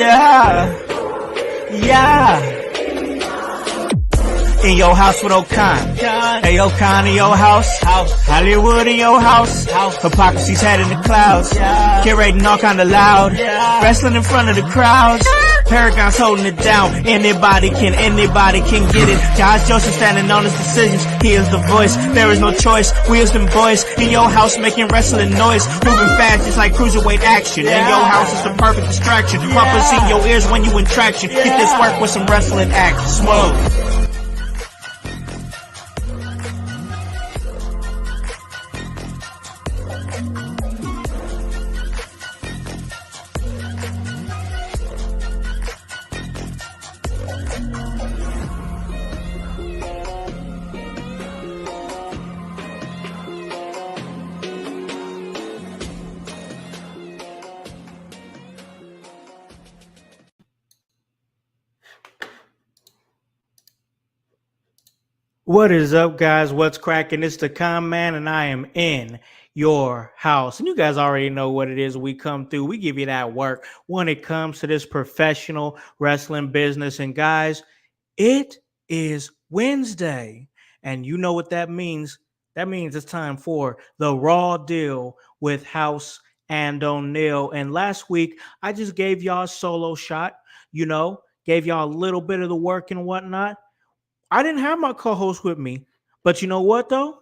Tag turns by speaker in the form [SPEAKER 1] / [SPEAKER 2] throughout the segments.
[SPEAKER 1] Yeah. Yeah. In your house with O'Con. Hey, O'Con in your house. Hollywood in your house. Hypocrisy's head in the clouds. Curating all kind of loud. Wrestling in front of the crowds. Paragon's holding it down. Anybody can get it. Josh Joseph standing on his decisions. He is the voice. There is no choice. We as them boys in your house making wrestling noise. Moving fast just like cruiserweight action. In your house is the perfect distraction. Pumpers in your ears when you in traction. Get this work with some wrestling action. Smoke. What is up, guys? What's cracking? It's the Con Man, and I am in your house. And you guys already know what it is. We come through. We give you that work when it comes to this professional wrestling business. And guys, it is Wednesday, and you know what that means. That means it's time for the Raw Deal with Howse and O.Neal. And last week, I just gave y'all a solo shot, gave y'all a little bit of the work and whatnot. I didn't have my co-host with me, but you know what, though?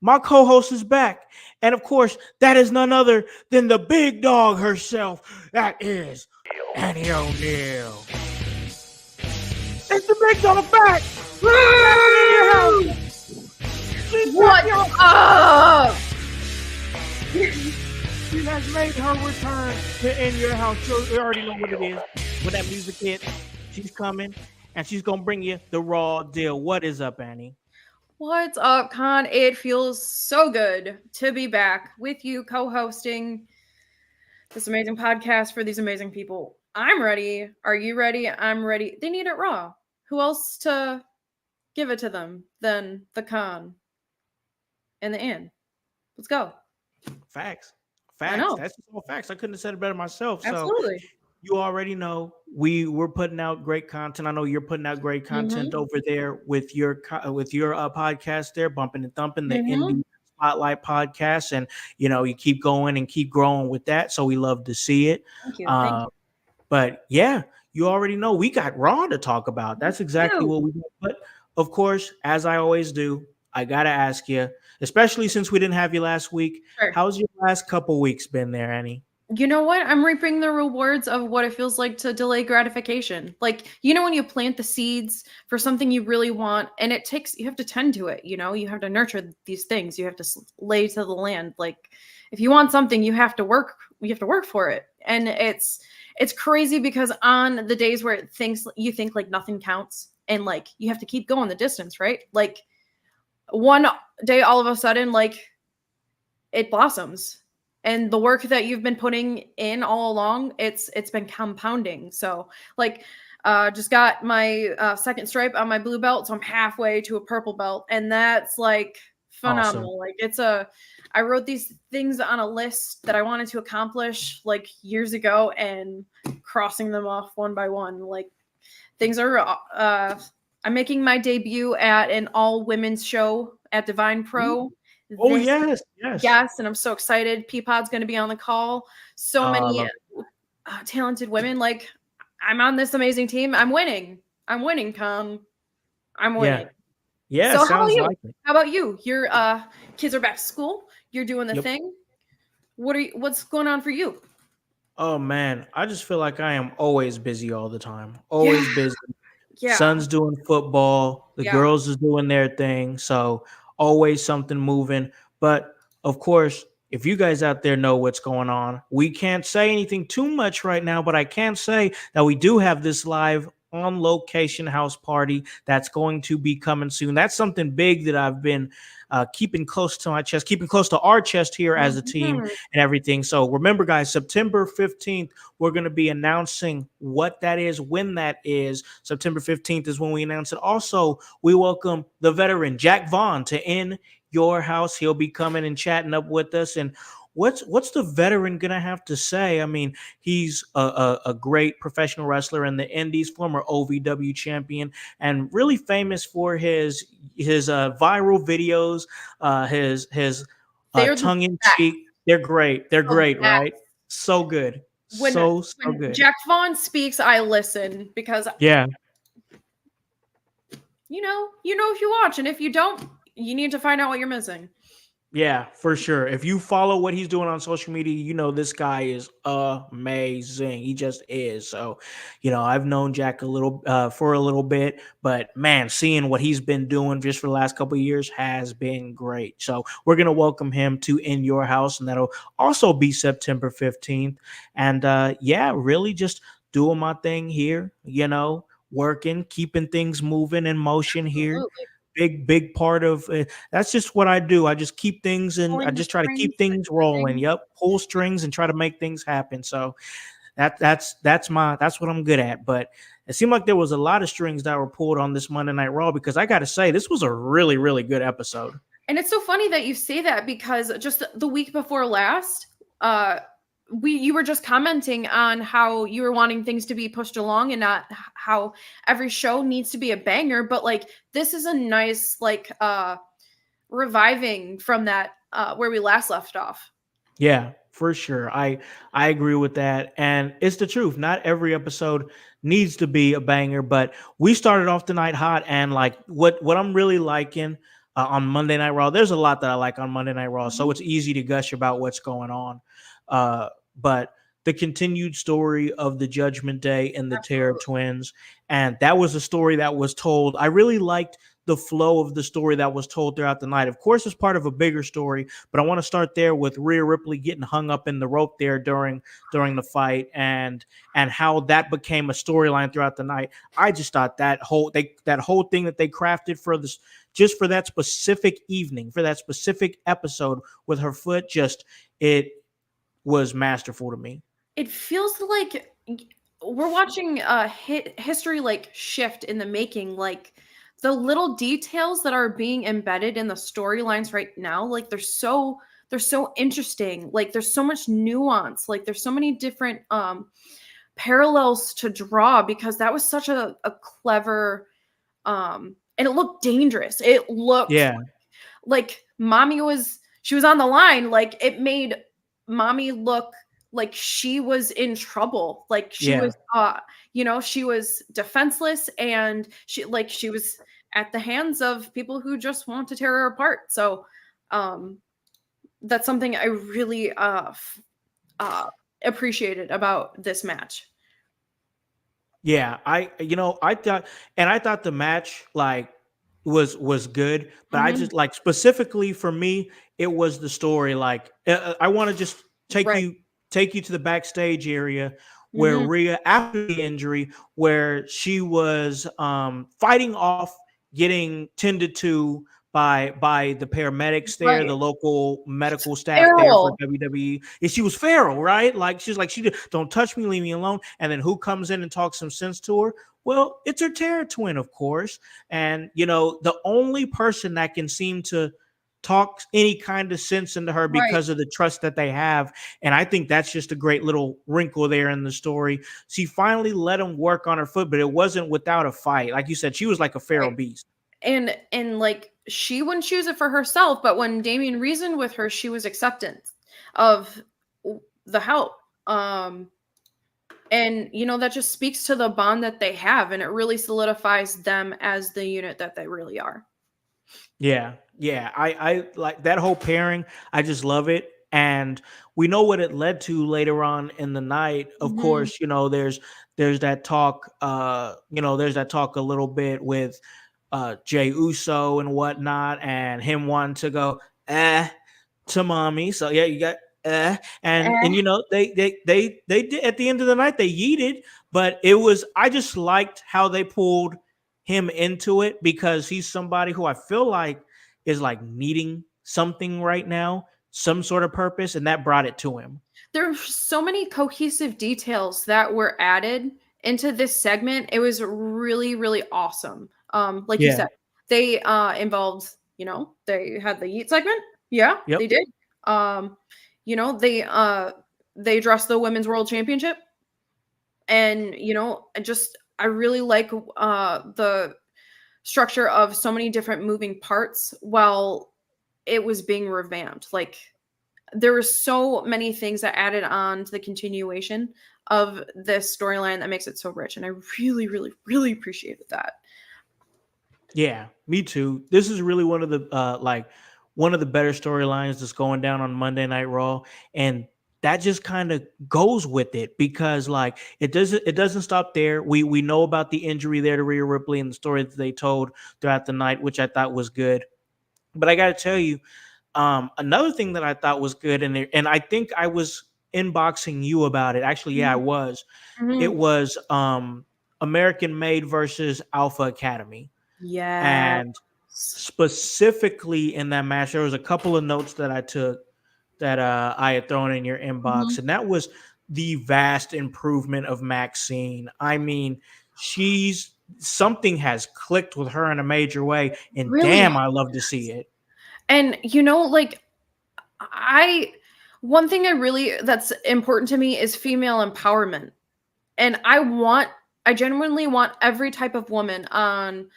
[SPEAKER 1] My co-host is back. And, of course, that is none other than the big dog herself. That is Annie O.Neal. It's the big dog back.
[SPEAKER 2] What up?
[SPEAKER 1] She has made her return to In Your House. So you already know what it is. With that music hit, she's coming. And she's going to bring you the Raw Deal. What is up, Annie?
[SPEAKER 2] What's up, Con? It feels so good to be back with you co-hosting this amazing podcast for these amazing people. I'm ready. Are you ready? I'm ready. They need it raw. Who else to give it to them than the Con and the Ann? Let's go.
[SPEAKER 1] Facts.
[SPEAKER 2] I know.
[SPEAKER 1] That's all facts. I couldn't have said it better myself.
[SPEAKER 2] Absolutely.
[SPEAKER 1] So you already know we're putting out great content. I know you're putting out great content over there with your podcast there, Bumping and Thumping, the Indie Spotlight podcast, and you keep going and keep growing with that. So we love to see it.
[SPEAKER 2] Thank you.
[SPEAKER 1] But yeah, you already know we got Raw to talk about. That's exactly what we do. But of course, as I always do, I gotta ask you, especially since we didn't have you last week. Sure. How's your last couple weeks been there, Annie?
[SPEAKER 2] You know what? I'm reaping the rewards of what it feels like to delay gratification. Like, when you plant the seeds for something you really want, and you have to tend to it, you have to nurture these things. You have to lay to the land. Like, if you want something, you have to work for it. And it's crazy because on the days where you think like nothing counts and like you have to keep going the distance, right? Like one day, all of a sudden, like it blossoms. And the work that you've been putting in all along, it's been compounding. So like, just got my second stripe on my blue belt. So I'm halfway to a purple belt. And that's like phenomenal. Awesome. Like I wrote these things on a list that I wanted to accomplish like years ago and crossing them off one by one. Like things are, I'm making my debut at an all women's show at Divine Pro.
[SPEAKER 1] Oh, yes.
[SPEAKER 2] And I'm so excited. Peapod's going to be on the call. So many talented women. Like, I'm on this amazing team. I'm winning, Con. I'm winning.
[SPEAKER 1] Yeah,
[SPEAKER 2] so
[SPEAKER 1] sounds like it.
[SPEAKER 2] How about you? Your kids are back to school. You're doing the thing. What's going on for you?
[SPEAKER 1] Oh, man. I just feel like I am always busy all the time. Always busy.
[SPEAKER 2] Yeah.
[SPEAKER 1] Son's doing football. The girls is doing their thing. So always something moving. But of course, if you guys out there know what's going on, we can't say anything too much right now, but I can say that we do have this live on location house party that's going to be coming soon. That's something big that I've been keeping close to my chest, keeping close to our chest here as a team and everything. So remember, guys, September 15th, we're going to be announcing what that is, when that is. September 15th is when we announce it. Also, we welcome the veteran Jack Vaughn to In Your House. He'll be coming and chatting up with us. And what's the veteran gonna have to say? I mean, he's a great professional wrestler in the Indies, former OVW champion, and really famous for his viral videos, his
[SPEAKER 2] They're the
[SPEAKER 1] tongue in
[SPEAKER 2] best.
[SPEAKER 1] cheek. They're great. They're
[SPEAKER 2] The
[SPEAKER 1] great, right?
[SPEAKER 2] best.
[SPEAKER 1] So good,
[SPEAKER 2] When
[SPEAKER 1] so
[SPEAKER 2] when
[SPEAKER 1] good.
[SPEAKER 2] Jack Vaughn speaks, I listen because
[SPEAKER 1] Yeah,
[SPEAKER 2] you know if you watch, and if you don't, you need to find out what you're missing.
[SPEAKER 1] yeah, for sure. If you follow what he's doing on social media, you know this guy is amazing. He just is. So, I've known Jack for a little bit, but man, seeing what he's been doing just for the last couple of years has been great. So we're gonna welcome him to In Your House, and that'll also be September 15th. And yeah, really just doing my thing here. Working, keeping things moving in motion here.
[SPEAKER 2] Absolutely.
[SPEAKER 1] Big part of that's just what I do. I just keep things and I
[SPEAKER 2] Pulling the
[SPEAKER 1] just try to
[SPEAKER 2] strings
[SPEAKER 1] keep
[SPEAKER 2] and
[SPEAKER 1] things rolling.
[SPEAKER 2] everything.
[SPEAKER 1] Yep, pull strings and try to make things happen. So that's what I'm good at. But it seemed like there was a lot of strings that were pulled on this Monday Night Raw, because I got to say this was a really really good episode.
[SPEAKER 2] And it's so funny that you say that because just the week before last, uh, you were just commenting on how you were wanting things to be pushed along and not how every show needs to be a banger. But like this is a nice reviving from that where we last left off.
[SPEAKER 1] Yeah, for sure. I agree with that, and it's the truth. Not every episode needs to be a banger, but we started off the night hot, and like what I'm really liking on Monday Night Raw. There's a lot that I like on Monday Night Raw, so
[SPEAKER 2] Mhm.
[SPEAKER 1] it's easy to gush about what's going on. But the continued story of the Judgment Day and the Terror
[SPEAKER 2] Absolutely.
[SPEAKER 1] Twins, and that was a story that was told. I really liked the flow of the story that was told throughout the night. Of course, it's part of a bigger story, but I want to start there with Rhea Ripley getting hung up in the rope there during the fight, and how that became a storyline throughout the night. I just thought that whole thing that they crafted for this, just for that specific evening, for that specific episode with her foot, just it was masterful to me.
[SPEAKER 2] It feels like we're watching a history like shift in the making. Like the little details that are being embedded in the storylines right now, like they're so interesting. Like there's so much nuance. Like there's so many different parallels to draw because that was such a clever and it looked dangerous. It looked
[SPEAKER 1] Yeah,
[SPEAKER 2] like she was on the line. Like it made mommy look like she was in trouble. Like she
[SPEAKER 1] yeah.
[SPEAKER 2] was she was defenseless and she was at the hands of people who just want to tear her apart. So um that's something I really uh appreciated about this match.
[SPEAKER 1] Yeah, I thought the match like was good, but I
[SPEAKER 2] Mhm.
[SPEAKER 1] just like specifically for me, it was the story. Like I want to just take
[SPEAKER 2] Right.
[SPEAKER 1] you take you to the backstage area where
[SPEAKER 2] Mhm.
[SPEAKER 1] Rhea, after the injury, where she was fighting off getting tended to by the paramedics there,
[SPEAKER 2] Right.
[SPEAKER 1] the local medical staff there for
[SPEAKER 2] Feral.
[SPEAKER 1] WWE. And she was feral, right? Like she's like, don't touch me, leave me alone. And then who comes in and talks some sense to her? Well, it's her Terra twin, of course. And the only person that can seem to talk any kind of sense into her
[SPEAKER 2] Right.
[SPEAKER 1] because of the trust that they have. And I think that's just a great little wrinkle there in the story. She finally let him work on her foot, but it wasn't without a fight. Like you said, she was like a feral
[SPEAKER 2] Right.
[SPEAKER 1] beast.
[SPEAKER 2] And like she wouldn't choose it for herself, but when Damien reasoned with her, she was acceptant of the help. And that just speaks to the bond that they have, and it really solidifies them as the unit that they really are.
[SPEAKER 1] Yeah, yeah. I like that whole pairing. I just love it. And we know what it led to later on in the night. Of
[SPEAKER 2] Mhm.
[SPEAKER 1] course, there's that talk, there's that talk a little bit with Jay Uso and whatnot, and him wanting to go to mommy. So yeah, you got and
[SPEAKER 2] Eh,
[SPEAKER 1] they did at the end of the night they yeeted, but it was I just liked how they pulled him into it because he's somebody who I feel like is like needing something right now, some sort of purpose, and that brought it to him.
[SPEAKER 2] there are so many cohesive details that were added into this segment. It was really, really awesome. Like you
[SPEAKER 1] Yeah.
[SPEAKER 2] said, they involved, they had the Yeet segment. Yeah,
[SPEAKER 1] Yep.
[SPEAKER 2] they did. Um, They addressed the women's world championship, and I really like the structure of so many different moving parts while it was being revamped. Like, there were so many things that added on to the continuation of this storyline that makes it so rich, and I really, really, really appreciated that.
[SPEAKER 1] Yeah, me too. This is really one of the one of the better storylines that's going down on Monday Night Raw, and that just kind of goes with it because like it doesn't stop there. We know about the injury there to Rhea Ripley and the story that they told throughout the night, which I thought was good. But I got to tell you, another thing that I thought was good, and I think I was inboxing you about it. Actually, yeah, I was. It
[SPEAKER 2] Mm-hmm.
[SPEAKER 1] was American Made versus Alpha Academy,
[SPEAKER 2] Yes.
[SPEAKER 1] and specifically in that match, there was a couple of notes that I took that I had thrown in your
[SPEAKER 2] Mhm.
[SPEAKER 1] inbox, and that was the vast improvement of Maxine. I mean, she's something has clicked with her in a major way, and
[SPEAKER 2] Really.
[SPEAKER 1] damn, I love to see it.
[SPEAKER 2] And like, I one thing I really that's important to me is female empowerment. And I genuinely want every type of woman on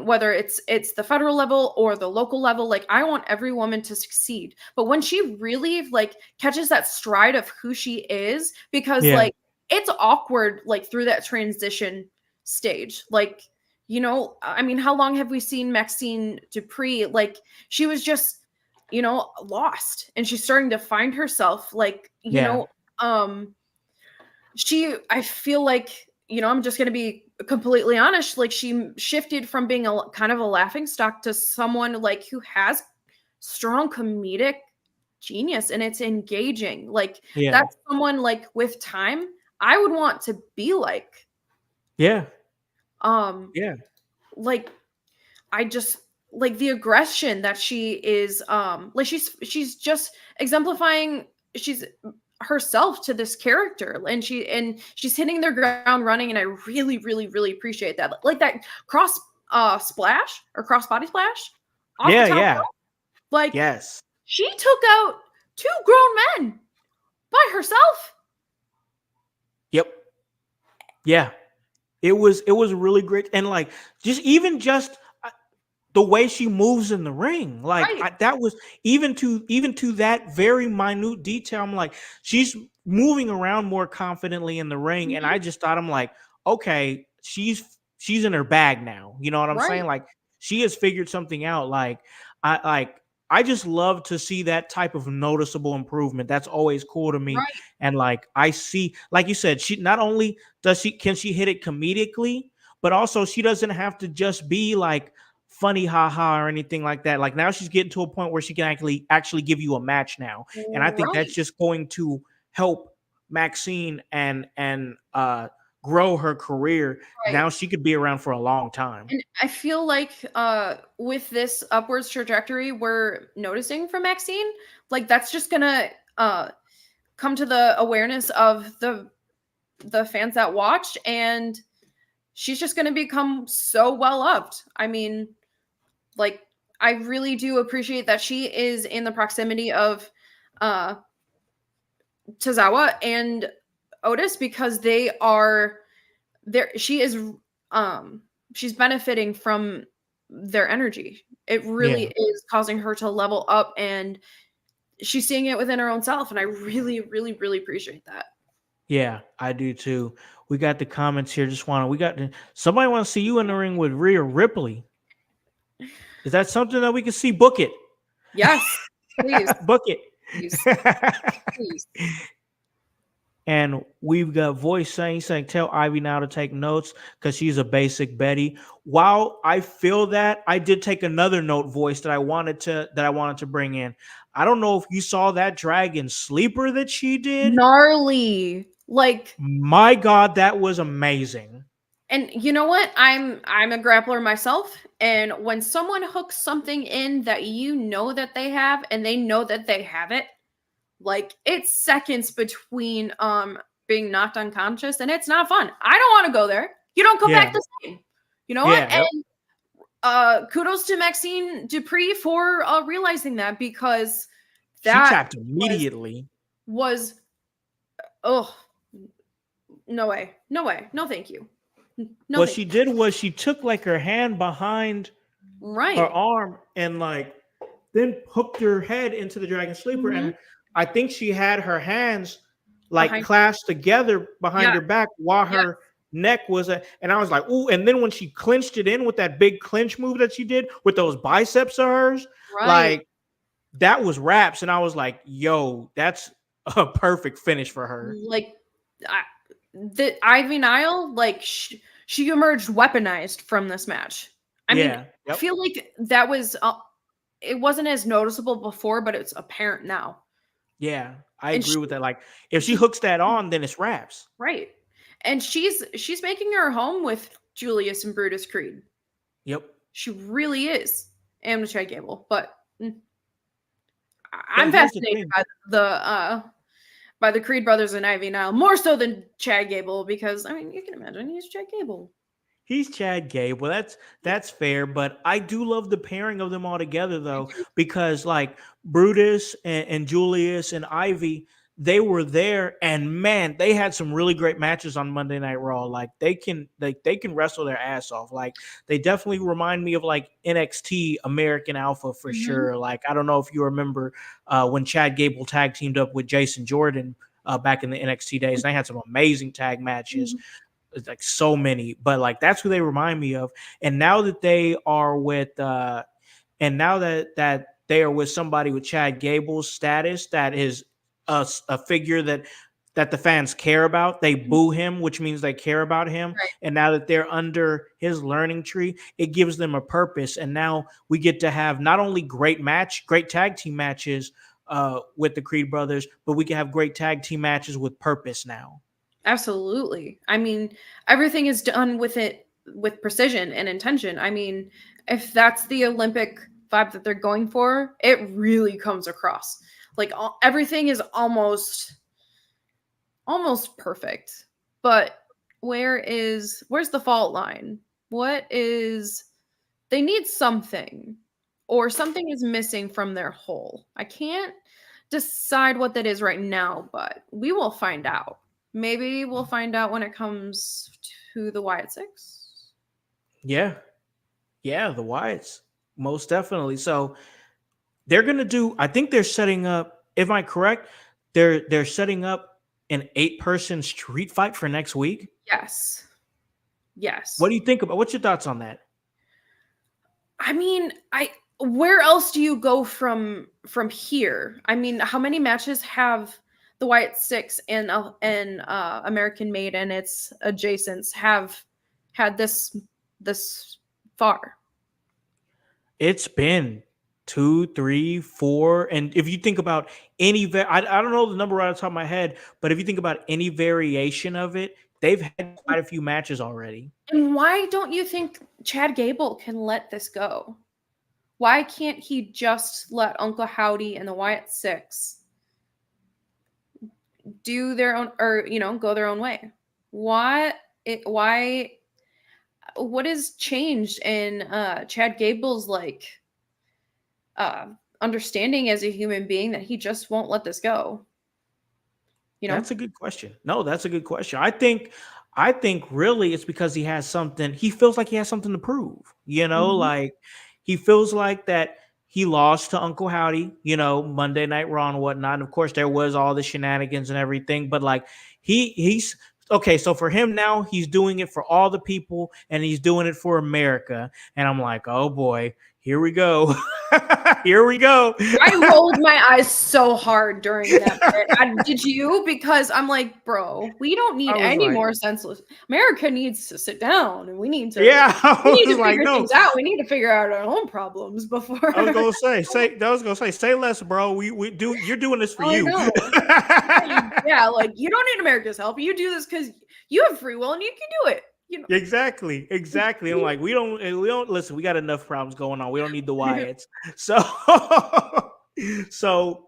[SPEAKER 2] whether it's the federal level or the local level. Like, I want every woman to succeed, but when she really like catches that stride of who she is, because
[SPEAKER 1] Yeah,
[SPEAKER 2] like it's awkward like through that transition stage. Like, I mean, how long have we seen Maxine Dupree? Like, she was just lost, and she's starting to find herself. Like,
[SPEAKER 1] yeah,
[SPEAKER 2] I feel like, I'm just going to be completely honest, like, she shifted from being a kind of a laughing stock to someone like who has strong comedic genius, and it's engaging. Like,
[SPEAKER 1] yeah,
[SPEAKER 2] that's someone like with time I would want to be like.
[SPEAKER 1] yeah,
[SPEAKER 2] um
[SPEAKER 1] yeah,
[SPEAKER 2] like, I just like the aggression that she is, like, she's just exemplifying, she's herself to this character, and she's hitting their ground running, and I really, really, really appreciate that. Like that cross splash or cross body splash off the
[SPEAKER 1] yeah,
[SPEAKER 2] top
[SPEAKER 1] yeah,
[SPEAKER 2] rope. Like,
[SPEAKER 1] yes,
[SPEAKER 2] she took out two grown men by herself.
[SPEAKER 1] yep, yeah. It was really great, and like just the way she moves in the ring, like
[SPEAKER 2] Right.
[SPEAKER 1] that was even to that very minute detail. I'm like, she's moving around more confidently in the ring, and
[SPEAKER 2] Mhm.
[SPEAKER 1] I just thought, I'm like, okay, she's in her bag now. You know what I'm saying?
[SPEAKER 2] Right.
[SPEAKER 1] Like, she has figured something out. Like I just love to see that type of noticeable improvement. That's always cool to me.
[SPEAKER 2] Right.
[SPEAKER 1] And like, I see, like you said, she not only can she hit it comedically, but also she doesn't have to just be like funny haha or anything like that. Like, now she's getting to a point where she can actually give you a match now. And I think that's
[SPEAKER 2] Right.
[SPEAKER 1] just going to help Maxine and grow her career.
[SPEAKER 2] Right.
[SPEAKER 1] Now she could be around for a long time.
[SPEAKER 2] And I feel like with this upwards trajectory we're noticing from Maxine, like, that's just gonna uh come to the awareness of the fans that watched, and she's just gonna become so well loved. I mean, like, I really do appreciate that she is in the proximity of uh Tozawa and Otis, because they are there. She is um she's benefiting from their energy. It really
[SPEAKER 1] Yeah.
[SPEAKER 2] is causing her to level up, and she's seeing it within her own self, and I really, really, really appreciate that.
[SPEAKER 1] Yeah, I do too. We got the comments here. Somebody want to see you in the ring with Rhea Ripley. Is that something that we can see? Book it.
[SPEAKER 2] Yes, please,
[SPEAKER 1] Book it.
[SPEAKER 2] please, please.
[SPEAKER 1] And we've got voice saying, tell Ivy now to take notes because she's a basic Betty. While I feel that, I did take another note voice that I wanted to bring in. I don't know if you saw that dragon sleeper that she did.
[SPEAKER 2] Gnarly. Like,
[SPEAKER 1] My God, that was amazing.
[SPEAKER 2] and you know what? I'm a grappler myself, and when someone hooks something in that you know that they have, and they know that they have it, like, it's seconds between being knocked unconscious, and it's not fun. I don't want to go there. You don't come back
[SPEAKER 1] Yeah.
[SPEAKER 2] the same. You know what?
[SPEAKER 1] Yeah. Yep.
[SPEAKER 2] And kudos to Maxine Dupree for realizing that, because
[SPEAKER 1] She
[SPEAKER 2] That
[SPEAKER 1] tapped
[SPEAKER 2] was
[SPEAKER 1] immediately.
[SPEAKER 2] was oh, no way. No way. No thank you. No
[SPEAKER 1] What
[SPEAKER 2] thank
[SPEAKER 1] she
[SPEAKER 2] you.
[SPEAKER 1] did was she took like her hand behind her
[SPEAKER 2] Right.
[SPEAKER 1] arm and like then hooked her head into the dragon sleeper,
[SPEAKER 2] Mhm.
[SPEAKER 1] and I think she had her hands like
[SPEAKER 2] Behind
[SPEAKER 1] clasped together behind
[SPEAKER 2] yeah,
[SPEAKER 1] her back while
[SPEAKER 2] yeah,
[SPEAKER 1] her neck was and I was like, ooh, and then when she clinched it in with that big clinch move that she did with those biceps of hers,
[SPEAKER 2] right.
[SPEAKER 1] like that was raps, and I was like, yo, that's a perfect finish for her.
[SPEAKER 2] Like, I the Ivy Nile, like, she emerged weaponized from this match. I mean,
[SPEAKER 1] Yeah,
[SPEAKER 2] I
[SPEAKER 1] yep,
[SPEAKER 2] feel like that was, it wasn't as noticeable before, but it's apparent now.
[SPEAKER 1] yeah, I
[SPEAKER 2] And
[SPEAKER 1] agree with that. Like if she hooks that on, then it's raps.
[SPEAKER 2] right. And she's making her home with Julius and Brutus Creed.
[SPEAKER 1] Yep.
[SPEAKER 2] She really is. And with Chad Gable. But
[SPEAKER 1] But
[SPEAKER 2] I'm
[SPEAKER 1] here's the
[SPEAKER 2] fascinated
[SPEAKER 1] thing.
[SPEAKER 2] by the Creed brothers and Ivy Nile, more so than Chad Gable, because I mean you can imagine he's Chad Gable.
[SPEAKER 1] He's Chad Gable. That's fair, but I do love the pairing of them all together though, because like Brutus and Julius and Ivy, they were there, and man, they had some really great matches on Monday Night Raw. Like they can wrestle their ass off. Like they definitely remind me of like NXT American Alpha for
[SPEAKER 2] Mm-hmm.
[SPEAKER 1] sure. Like I don't know if you remember when Chad Gable tag teamed up with Jason Jordan back in the NXT days. They had some amazing tag matches, like so many, but like that's who they remind me of. And now that they are with and now that they are with somebody with Chad Gable's status, that is a figure that the fans care about, they boo him, which means they care about him.
[SPEAKER 2] Right.
[SPEAKER 1] And now that they're under his learning tree, it gives them a purpose. And now we get to have not only great tag team matches with the Creed brothers, but we can have great tag team matches with purpose now.
[SPEAKER 2] Absolutely. I mean, everything is done with precision and intention. I mean, if that's the Olympic vibe that they're going for, it really comes across. Like everything is almost perfect. But where's the fault line? What is they need something or something is missing from their whole. I can't decide what that is right now, but we will find out. Maybe we'll find out when it comes to the Wyatt Six.
[SPEAKER 1] Yeah, yeah, the Wyatts, most definitely. So they're gonna do. I think they're setting up. If I'm correct, they're setting up an 8-person street fight for next week.
[SPEAKER 2] Yes.
[SPEAKER 1] What
[SPEAKER 2] Yes.
[SPEAKER 1] do you think about? What's your thoughts on that?
[SPEAKER 2] I mean, I where else do you go from here? I mean, how many matches have the Wyatt Six and American Made and its adjacents have had this far?
[SPEAKER 1] It's been two, three, four, and if you think about I don't know the number right off the top of my head, but if you think about any variation of it, they've had quite a few matches already.
[SPEAKER 2] And why don't you think Chad Gable can let this go? Why can't he just let Uncle Howdy and the Wyatt Six do their own or go their own way? Why what has changed in Chad Gable's uh understanding as a human being that he just won't let this go, you know?
[SPEAKER 1] That's a good question. No, that's a good question. I think really it's because he feels like he has something to prove.
[SPEAKER 2] Mhm.
[SPEAKER 1] Like he feels like that he lost to Uncle Howdy, Monday Night Raw and whatnot. And of course, there was all the shenanigans and everything, but like he's okay. So for him now, he's doing it for all the people and he's doing it for America. And I'm like, oh boy, here we go. Here we go.
[SPEAKER 2] I rolled my eyes so hard during that bit. Did you? Because I'm like, bro, we don't
[SPEAKER 1] I
[SPEAKER 2] need
[SPEAKER 1] was
[SPEAKER 2] any
[SPEAKER 1] like,
[SPEAKER 2] more senseless. America needs to sit down, and we need to
[SPEAKER 1] yeah,
[SPEAKER 2] we
[SPEAKER 1] I
[SPEAKER 2] need
[SPEAKER 1] was
[SPEAKER 2] to
[SPEAKER 1] like,
[SPEAKER 2] figure
[SPEAKER 1] no.
[SPEAKER 2] things out. We need to figure out our own problems before.
[SPEAKER 1] I was gonna say less, bro. We do. You're doing this for
[SPEAKER 2] Oh, I
[SPEAKER 1] you.
[SPEAKER 2] know. Yeah, like you don't need America's help. You do this because you have free will and you can do it.
[SPEAKER 1] Exactly, exactly. I'm like, we don't listen. We got enough problems going on. We don't need the Wyatts. So, so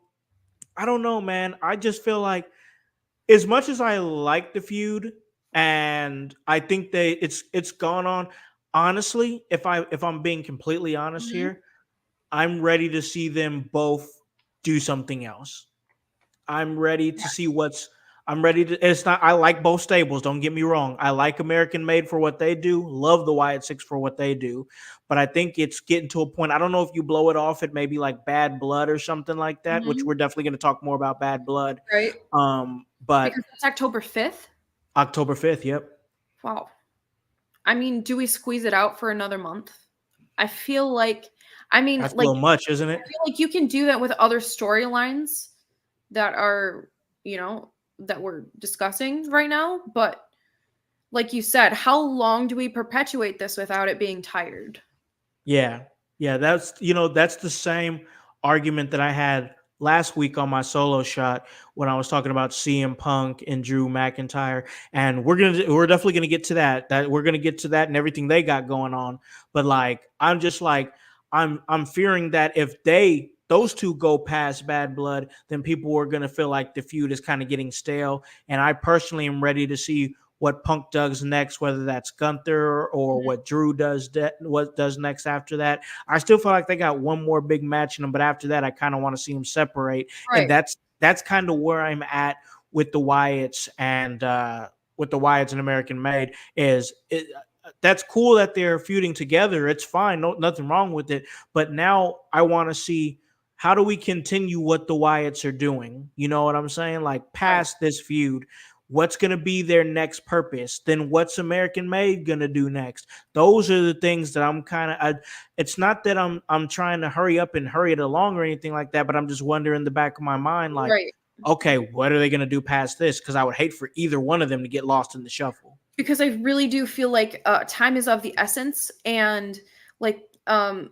[SPEAKER 1] I don't know, man. I just feel like as much as I like the feud, and I think it's gone on. Honestly, if I'm being completely honest
[SPEAKER 2] Mhm.
[SPEAKER 1] here, I'm ready to see them both do something else. I'm ready to see
[SPEAKER 2] Yes.
[SPEAKER 1] what's. I'm ready to. It's not. I like both stables. Don't get me wrong. I like American Made for what they do. Love the Wyatt Six for what they do. But I think it's getting to a point. I don't know if you blow it off at maybe like Bad Blood or something like that, which
[SPEAKER 2] Hmm.
[SPEAKER 1] we're definitely going to talk more about Bad Blood.
[SPEAKER 2] Right.
[SPEAKER 1] But
[SPEAKER 2] Because it's October 5th.
[SPEAKER 1] October 5th. Yep,
[SPEAKER 2] Wow. I mean, do we squeeze it out for another month? I feel like, I mean,
[SPEAKER 1] that's a
[SPEAKER 2] like,
[SPEAKER 1] little much, isn't
[SPEAKER 2] I
[SPEAKER 1] it?
[SPEAKER 2] feel like you can do that with other storylines that are, you know, that we're discussing right now. But like you said, how long do we perpetuate this without it being tired?
[SPEAKER 1] Yeah. Yeah, that's the same argument that I had last week on my solo shot when I was talking about CM Punk and Drew McIntyre. And we're definitely gonna get to that. That we're gonna get to that and everything they got going on. But like I'm just like I'm fearing that if those two go past Bad Blood, then people are gonna feel like the feud is kind of getting stale. And I personally am ready to see what Punk does next, whether that's Gunther or
[SPEAKER 2] Mhm.
[SPEAKER 1] what Drew does, what does next after that. I still feel like they got one more big match in them, but after that, I kind of want to see them separate, and
[SPEAKER 2] Right.
[SPEAKER 1] that's kind of where I'm at with the Wyatts and American Made. That's cool that they're feuding together. It's fine, nothing wrong with it. But now I want to see how do we continue what the Wyatts are doing. You know what I'm saying? Like
[SPEAKER 2] Right.
[SPEAKER 1] past this feud, what's going to be their next purpose? Then what's American Made going to do next? Those are the things that I'm kind of. It's not that I'm trying to hurry up and hurry it along or anything like that, but I'm just wondering in the back of my mind, like,
[SPEAKER 2] Right.
[SPEAKER 1] okay, what are they going to do past this? Because I would hate for either one of them to get lost in the shuffle.
[SPEAKER 2] Because I really do feel like time is of the essence, and like uh,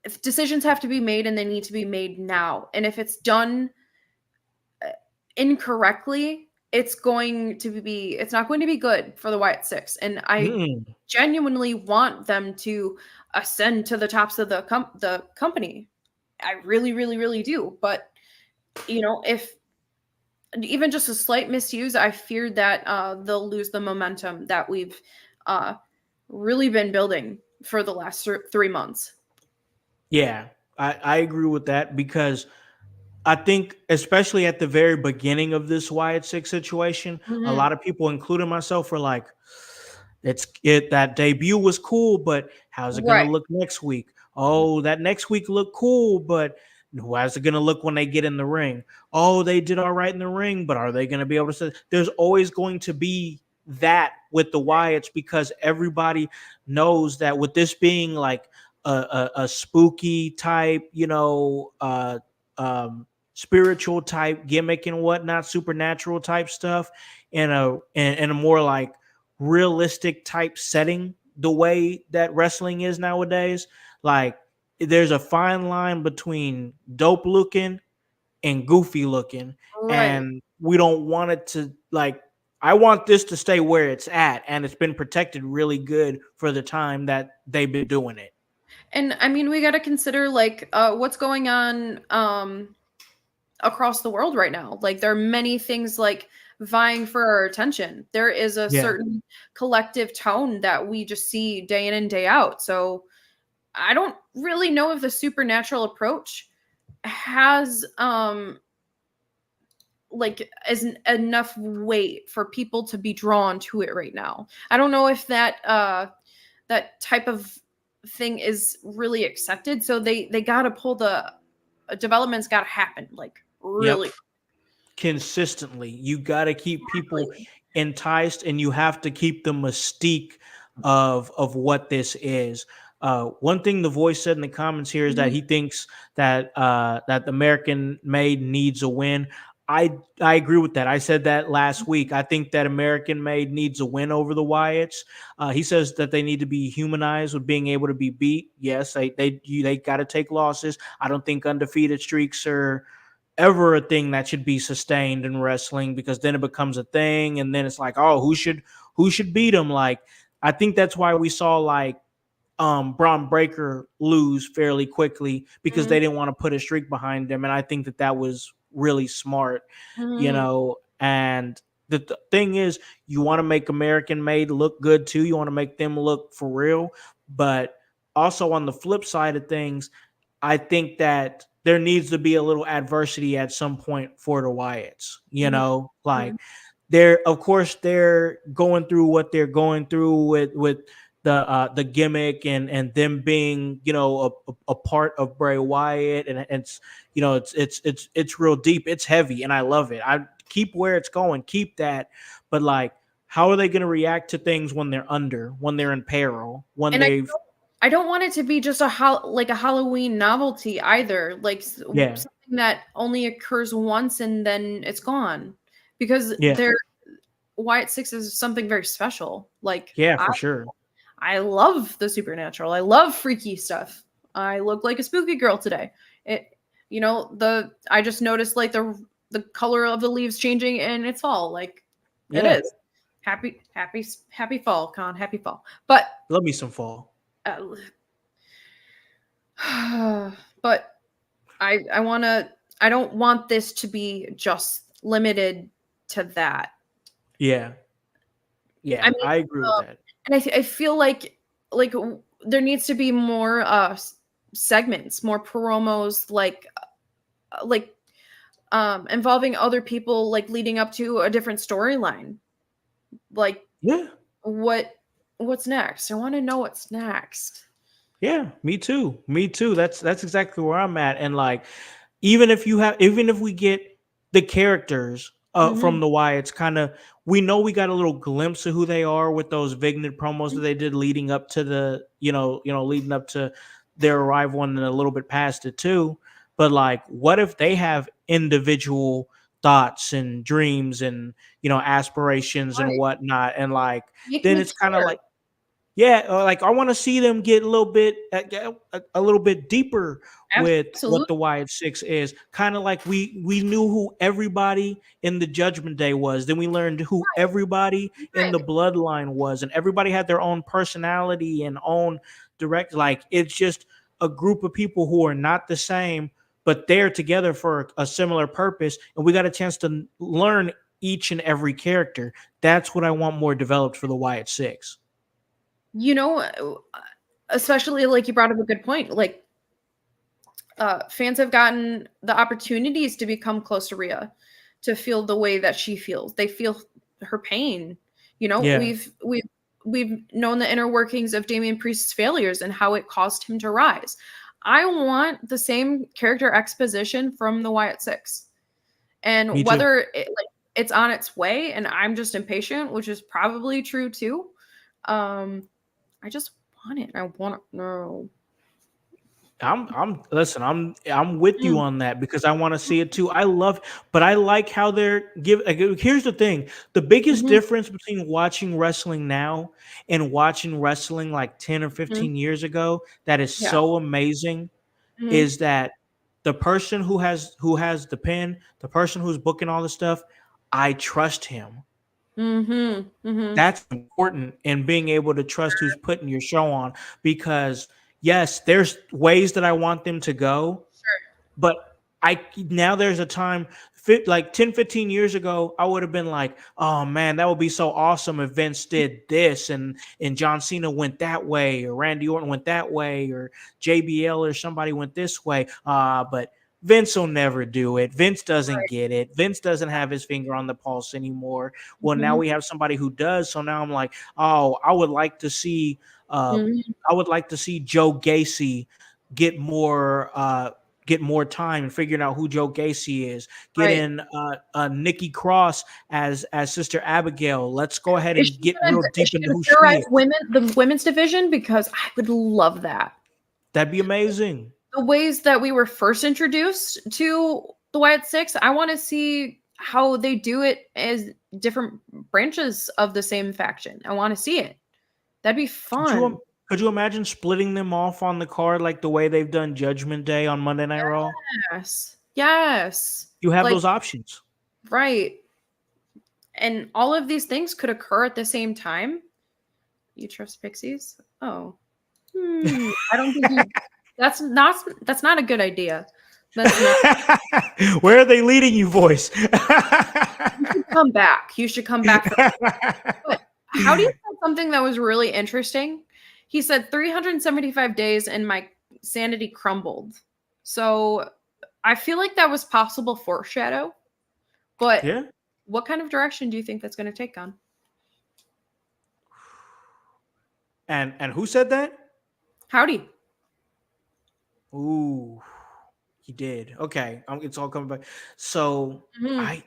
[SPEAKER 2] if decisions have to be made and they need to be made now, and if it's done incorrectly, it's not going to be good for the Wyatt Six. And I
[SPEAKER 1] Mm,
[SPEAKER 2] genuinely want them to ascend to the tops of the company. I really, really, really do. But if even just a slight misuse, I fear that they'll lose the momentum that we've uh, really been building for the last 3 months.
[SPEAKER 1] yeah, I agree with that because I think, especially at the very beginning of this Wyatt Six situation, a
[SPEAKER 2] Hmm.
[SPEAKER 1] lot of people, including myself, were like, that debut was cool, but how's it gonna
[SPEAKER 2] Right.
[SPEAKER 1] look next week? Oh, that next week looked cool, but how's it gonna look when they get in the ring? Oh, they did all right in the ring, but are they gonna be able to say there's always going to be that with the Wyatts because everybody knows that with this being like a spooky type, spiritual type gimmick and whatnot, supernatural type stuff, in a more like realistic type setting the way that wrestling is nowadays. Like there's a fine line between dope looking and goofy looking,
[SPEAKER 2] Right.
[SPEAKER 1] and we don't want it to like. I want this to stay where it's at, and it's been protected really good for the time that they've been doing it.
[SPEAKER 2] And I mean, we got to consider like what's going on across the world right now. Like there are many things like vying for our attention. There is a
[SPEAKER 1] Yeah.
[SPEAKER 2] certain collective tone that we just see day in and day out. So I don't really know if the supernatural approach has like enough weight for people to be drawn to it right now. I don't know if that type of thing is really accepted. So they got to pull the development's got to happen like
[SPEAKER 1] Yep.
[SPEAKER 2] really
[SPEAKER 1] Consistently. You got to keep people
[SPEAKER 2] quickly.
[SPEAKER 1] enticed, and you have to keep the mystique of what this is. One thing the voice said in the comments here is that
[SPEAKER 2] Mhm.
[SPEAKER 1] he thinks that the American Made needs a win. I agree with that. I said that last week. I think that American Made needs a win over the Wyatts. He says that they need to be humanized with being able to be beat. Yes, they got to take losses. I don't think undefeated streaks are ever a thing that should be sustained in wrestling because then it becomes a thing and then it's like, oh, who should beat him? Like I think that's why we saw like Braun Breaker lose fairly quickly because
[SPEAKER 2] Mhm.
[SPEAKER 1] they didn't want to put a streak behind him, and I think that was really smart,
[SPEAKER 2] Mhm.
[SPEAKER 1] And the thing is, you want to make American Made look good too. You want to make them look for real, but also on the flip side of things, I think that there needs to be a little adversity at some point for the Wyatts. You
[SPEAKER 2] Mhm,
[SPEAKER 1] know, like
[SPEAKER 2] mhm.
[SPEAKER 1] they're of course they're going through what they're going through with the gimmick and them being a part of Bray Wyatt, and it's it's real deep, it's heavy, and I love it. I keep where it's going, keep that, but like how are they going to react to things when they're under, when they're in peril, when
[SPEAKER 2] And
[SPEAKER 1] they've
[SPEAKER 2] I don't want it to be just like a Halloween novelty either, like
[SPEAKER 1] yeah
[SPEAKER 2] something that only occurs once and then it's gone, because
[SPEAKER 1] yeah
[SPEAKER 2] they're Wyatt Six is something very special. Like
[SPEAKER 1] yeah for sure.
[SPEAKER 2] I love the supernatural. I love freaky stuff. I look like a spooky girl today. It, I just noticed like the color of the leaves changing and it's fall. Like it
[SPEAKER 1] Yeah,
[SPEAKER 2] is. Happy fall, Con. Happy fall. But
[SPEAKER 1] love me some fall.
[SPEAKER 2] uh, but I want to I don't want this to be just limited to that.
[SPEAKER 1] Yeah,
[SPEAKER 2] I
[SPEAKER 1] yeah,
[SPEAKER 2] mean,
[SPEAKER 1] I agree with that.
[SPEAKER 2] and I feel like there needs to be more segments, more promos, like involving other people, like leading up to a different storyline. Like
[SPEAKER 1] Yeah.
[SPEAKER 2] what what's next? I want to know what's next.
[SPEAKER 1] Yeah, me too. Me too. That's exactly where I'm at. And like, even if we get the characters
[SPEAKER 2] Hmm.
[SPEAKER 1] from the Wyatts, kind of, we know we got a little glimpse of who they are with those Vignette promos that they did leading up to leading up to their arrival, and then a little bit past it too. But like, what if they have individual thoughts and dreams and aspirations and
[SPEAKER 2] Right.
[SPEAKER 1] whatnot, and like
[SPEAKER 2] Make
[SPEAKER 1] then it's kind of
[SPEAKER 2] mature.
[SPEAKER 1] like, yeah, like I want to see them get a little bit a little bit deeper with what
[SPEAKER 2] Absolutely.
[SPEAKER 1] the Wyatt Six is. Kind of like we knew who everybody in the Judgment Day was. Then we learned who everybody in
[SPEAKER 2] Right.
[SPEAKER 1] the Bloodline was, and everybody had their own personality and own direct. Like it's just a group of people who are not the same, but they're together for a similar purpose, and we got a chance to learn each and every character. That's what I want more developed for the Wyatt Six.
[SPEAKER 2] You know, especially like you brought up a good point. Like fans have gotten the opportunities to become close to Rhea, to feel the way that she feels. They feel her pain. You know,
[SPEAKER 1] Yeah,
[SPEAKER 2] we've known the inner workings of Damian Priest's failures and how it caused him to rise. I want the same character exposition from the Wyatt Six,
[SPEAKER 1] me
[SPEAKER 2] and
[SPEAKER 1] too.
[SPEAKER 2] it's on its way, and I'm just impatient, which is probably true too. I just want it. I want to know.
[SPEAKER 1] I'm listen, I'm with you
[SPEAKER 2] Mm,
[SPEAKER 1] on that because I want to see it too. I love, but I like how they're give like, here's the thing. The biggest
[SPEAKER 2] mhm,
[SPEAKER 1] difference between watching wrestling now and watching wrestling like 10 or
[SPEAKER 2] mhm.
[SPEAKER 1] 15 years ago that is
[SPEAKER 2] Yeah.
[SPEAKER 1] so amazing
[SPEAKER 2] Mhm.
[SPEAKER 1] is that the person who has the pen, the person who's booking all the stuff, I trust him.
[SPEAKER 2] Mhm. Mhm.
[SPEAKER 1] That's important in being able to trust who's putting your show on, because yes, there's ways that I want them to go,
[SPEAKER 2] Sure.
[SPEAKER 1] but I now there's a time like 10, 15 years ago, I would have been like, oh man, that would be so awesome if Vince did this and John Cena went that way, or Randy Orton went that way, or JBL or somebody went this way. But Vince will never do it. Vince doesn't
[SPEAKER 2] Right.
[SPEAKER 1] get it. Vince doesn't have his finger on the pulse anymore. Well, now
[SPEAKER 2] Mhm.
[SPEAKER 1] we have somebody who does. So now I'm like, oh, uh
[SPEAKER 2] Mhm.
[SPEAKER 1] I would like to see Joe Gacy get more get more time and figuring out who Joe Gacy is. Get
[SPEAKER 2] Right.
[SPEAKER 1] in Nikki Cross as Sister Abigail. Let's go ahead and get real
[SPEAKER 2] Is
[SPEAKER 1] deep
[SPEAKER 2] she
[SPEAKER 1] into
[SPEAKER 2] gonna
[SPEAKER 1] who she
[SPEAKER 2] terrorize
[SPEAKER 1] is.
[SPEAKER 2] the women's division? Because I would love that.
[SPEAKER 1] That'd be amazing.
[SPEAKER 2] The ways that we were first introduced to the Wyatt Six, I want to see how they do it as different branches of the same faction. I want to see it. That'd be
[SPEAKER 1] Could you
[SPEAKER 2] fun.
[SPEAKER 1] could you imagine splitting them off on the card like the way they've done Judgment Day on Monday Night Raw?
[SPEAKER 2] Yes. Yes.
[SPEAKER 1] You have
[SPEAKER 2] Like,
[SPEAKER 1] those options.
[SPEAKER 2] right. And all of these things could occur at the same time. You trust pixies? Oh. I don't think you that's not a good idea. That's not.
[SPEAKER 1] Where are they leading you, voice?
[SPEAKER 2] You should come back. You should come back for but how do you said something that was really interesting? He said 375 days and my sanity crumbled. So I feel like that was possible foreshadow, but
[SPEAKER 1] Yeah.
[SPEAKER 2] what kind of direction do you think that's going to take on?
[SPEAKER 1] And who said that?
[SPEAKER 2] Howdy.
[SPEAKER 1] Ooh, he did. Okay, it's all coming back. So
[SPEAKER 2] Hmm.
[SPEAKER 1] I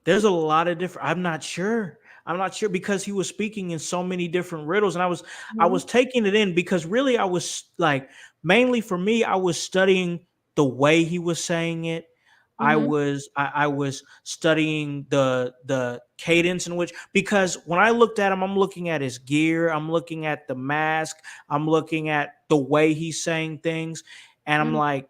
[SPEAKER 1] there's a lot of different. I'm not sure. I'm not sure because he was speaking in so many different riddles, and I
[SPEAKER 2] Hmm.
[SPEAKER 1] was taking it in because really I was like mainly for me I was studying the way he was saying it.
[SPEAKER 2] Hmm.
[SPEAKER 1] I was studying the cadence in which, because when I looked at him, I'm looking at his gear, I'm looking at the mask, I'm looking at the way he's saying things, and I'm
[SPEAKER 2] Hmm.
[SPEAKER 1] like,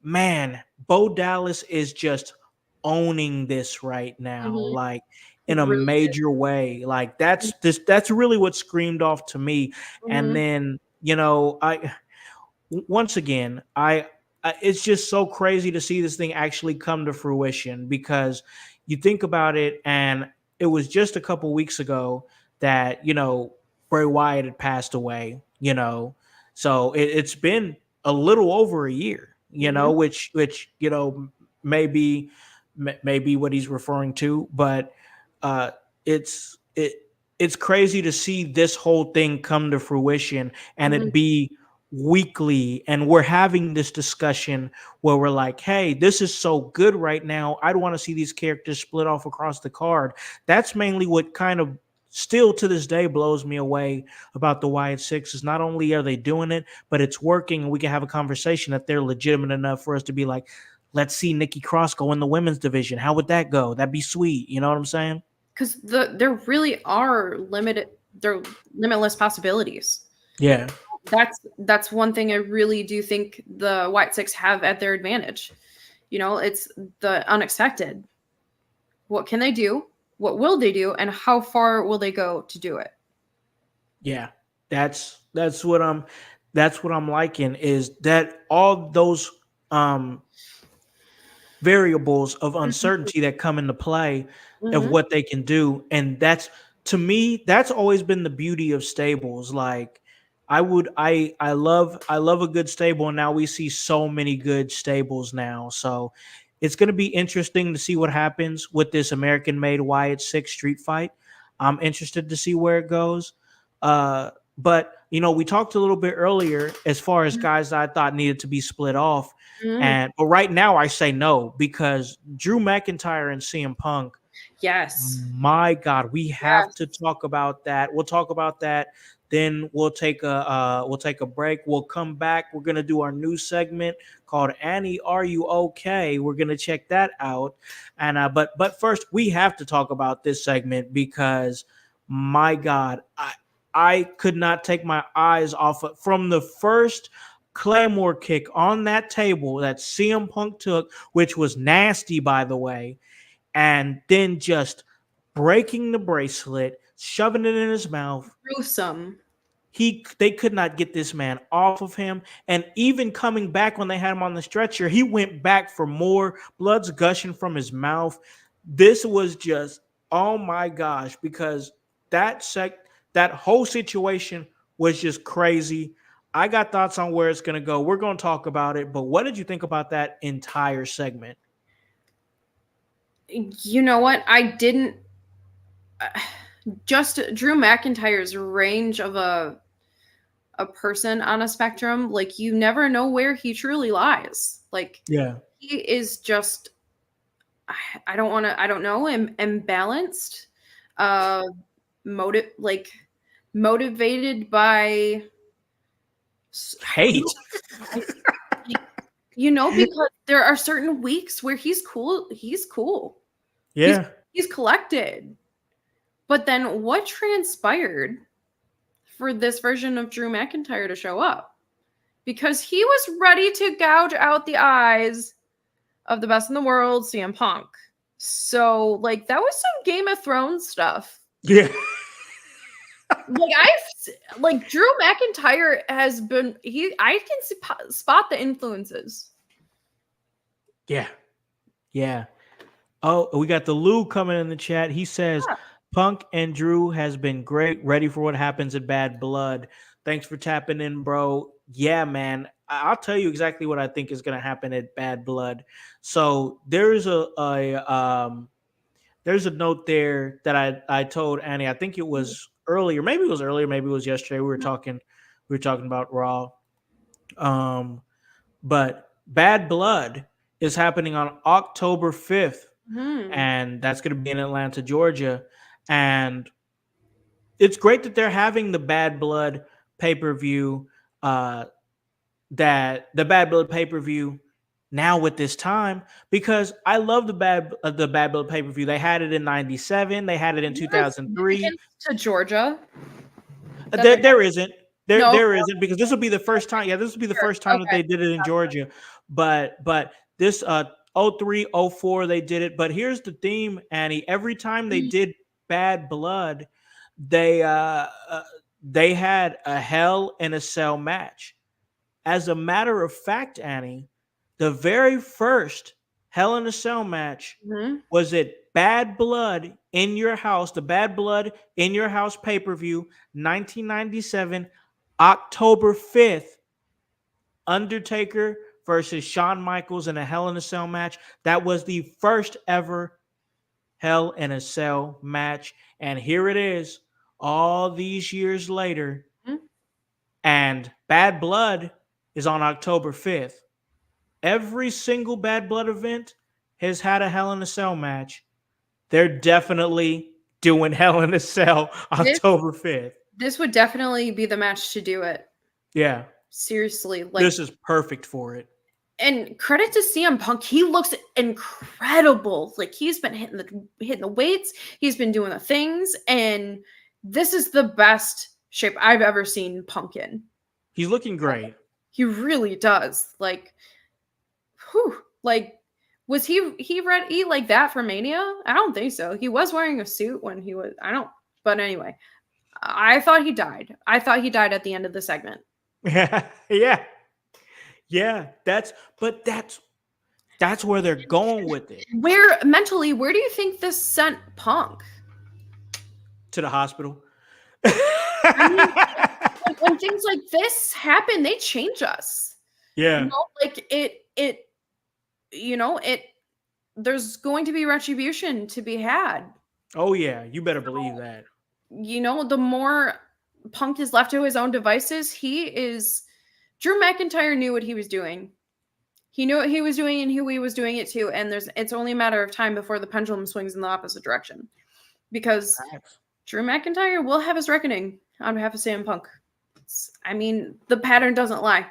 [SPEAKER 1] man, Bo Dallas is just owning this right now,
[SPEAKER 2] Hmm.
[SPEAKER 1] like
[SPEAKER 2] He
[SPEAKER 1] in a
[SPEAKER 2] really
[SPEAKER 1] major way. Like that's really what screamed off to me. And
[SPEAKER 2] did.
[SPEAKER 1] then, once again, it's just so crazy to see this thing actually come to fruition, because you think about it, and it was just a couple weeks ago that Bray Wyatt had passed away. So it's been a little over a year.
[SPEAKER 2] Hmm.
[SPEAKER 1] Which maybe what he's referring to, but uh, it's it it's crazy to see this whole thing come to fruition and
[SPEAKER 2] Hmm.
[SPEAKER 1] it be weekly, and we're having this discussion where we're like, hey, this is so good right now, I don't want to see these characters split off across the card. That's mainly what kind of still to this day blows me away about the Wyatt Six, is not only are they doing it, but it's working, and we can have a conversation that they're legitimate enough for us to be like, let's see Nikki Cross go in the women's division. How would that go? That'd be sweet. You know what I'm saying?
[SPEAKER 2] Because there really are there limitless possibilities.
[SPEAKER 1] Yeah.
[SPEAKER 2] That's one thing I really do think the White Six have at their advantage. It's the unexpected. What can they do? What will they do? And how far will they go to do it?
[SPEAKER 1] Yeah, that's what I'm liking, is that all those um variables of
[SPEAKER 2] Hmm.
[SPEAKER 1] uncertainty that come into play of
[SPEAKER 2] Hmm.
[SPEAKER 1] what they can do. And that's, to me, that's always been the beauty of stables. Like I love a good stable, and now we see so many good stables now. So it's going to be interesting to see what happens with this American made Wyatt Six street fight. I'm interested to see where it goes. But we talked a little bit earlier as far as guys that I thought needed to be split off,
[SPEAKER 2] Hmm.
[SPEAKER 1] but right now I say no, because Drew McIntyre and CM Punk,
[SPEAKER 2] Yes.
[SPEAKER 1] my God, we have to
[SPEAKER 2] Yes.
[SPEAKER 1] talk about that. We'll talk about that. Then we'll take a break. We'll come back. We're gonna do our new segment called Annie, Are You Okay? We're gonna check that out. And but first we have to talk about this segment, because my God, I could not take my eyes off from the first Claymore kick on that table that CM Punk took, which was nasty, by the way, and then just breaking the bracelet, shoving it in his mouth.
[SPEAKER 2] Gruesome.
[SPEAKER 1] They could not get this man off of him, and even coming back when they had him on the stretcher, he went back for more. Blood's gushing from his mouth. This was just, oh my gosh, because that whole situation was just crazy. I got thoughts on where it's going to go. We're going to talk about it, but what did you think about that entire segment?
[SPEAKER 2] You know what? I didn't. Just Drew McIntyre's range of a person on a spectrum, like you never know where he truly lies. Like
[SPEAKER 1] Yeah.
[SPEAKER 2] he is just, I don't want to, I don't know, imbalanced, uh, like motivated by, I don't know,
[SPEAKER 1] Hate.
[SPEAKER 2] I, like, because there are certain weeks where he's cool, he's
[SPEAKER 1] Yeah.
[SPEAKER 2] he's collected, but then what transpired for this version of Drew McIntyre to show up? Because he was ready to gouge out the eyes of the best in the world, CM Punk. So, like, that was some Game of Thrones stuff.
[SPEAKER 1] Yeah.
[SPEAKER 2] Like Drew McIntyre has been I can spot the influences.
[SPEAKER 1] Yeah. Yeah. Oh, we got the Lou coming in the chat. He says
[SPEAKER 2] Yeah.
[SPEAKER 1] Punk and Drew has been great. Ready for what happens in Bad Blood. Thanks for tapping in, bro. Yeah, man. I'll tell you exactly what I think is going to happen at Bad Blood. So there's there's a note there that I told Annie. I think it was earlier, maybe it was earlier, maybe it was yesterday. We were talking about Raw. Um, but Bad Blood is happening on October 5th,
[SPEAKER 2] Hmm.
[SPEAKER 1] and that's going to be in Atlanta, Georgia. And it's great that they're having the Bad Blood pay per view. That the Bad Blood pay per view now with this time, because I love the Bad Blood pay per view. They had it in '97. They had it in
[SPEAKER 2] Is there a
[SPEAKER 1] 2003.
[SPEAKER 2] significance to Georgia that
[SPEAKER 1] There,
[SPEAKER 2] they're
[SPEAKER 1] there isn't. There,
[SPEAKER 2] no?
[SPEAKER 1] there isn't, because this will be the first time. Yeah, this will be the
[SPEAKER 2] Sure.
[SPEAKER 1] first time that
[SPEAKER 2] Okay.
[SPEAKER 1] they did it in Georgia. But this '03, '04 they did it. But here's the theme, Annie. Every time they
[SPEAKER 2] Mhm.
[SPEAKER 1] did Bad Blood, they uh, uh they had a Hell in a Cell match. As a matter of fact, Annie, the very first Hell in a Cell match
[SPEAKER 2] Mhm.
[SPEAKER 1] was it Bad Blood in Your House, the Bad Blood in Your House pay per view, 1997, October 5th, Undertaker versus Shawn Michaels in a Hell in a Cell match. That was the first ever Hell in a Cell match. And here it is, all these years later,
[SPEAKER 2] Mhm.
[SPEAKER 1] and Bad Blood is on October 5th. Every single Bad Blood event has had a Hell in a Cell match. They're definitely doing Hell in a Cell
[SPEAKER 2] This
[SPEAKER 1] October 5th.
[SPEAKER 2] this would definitely be the match to do it.
[SPEAKER 1] Yeah,
[SPEAKER 2] Seriously, like,
[SPEAKER 1] this is perfect for it.
[SPEAKER 2] and credit to CM Punk, he looks incredible. Like he's been hitting the weights, he's been doing the things, and this is the best shape I've ever seen Punk in.
[SPEAKER 1] He's looking great.
[SPEAKER 2] He really does. Like, whew, like was he ready like that for Mania? I don't think so. He was wearing a suit when he was. I don't. But anyway, I thought he died. I thought he died at the end of the segment.
[SPEAKER 1] Yeah, yeah, yeah. That's where they're going with it.
[SPEAKER 2] Where mentally, where do you think this sent Punk?
[SPEAKER 1] To the hospital.
[SPEAKER 2] I mean, when things like this happen, they change us. You
[SPEAKER 1] Yeah.
[SPEAKER 2] know, like it. There's going to be retribution to be had.
[SPEAKER 1] Oh yeah, you better believe that.
[SPEAKER 2] The more Punk is left to his own devices, he is. Drew McIntyre knew what he was doing. He knew what he was doing and who he was doing it to, and it's only a matter of time before the pendulum swings in the opposite direction. Because
[SPEAKER 1] Facts.
[SPEAKER 2] Drew McIntyre will have his reckoning on behalf of CM Punk. I mean, the pattern doesn't lie.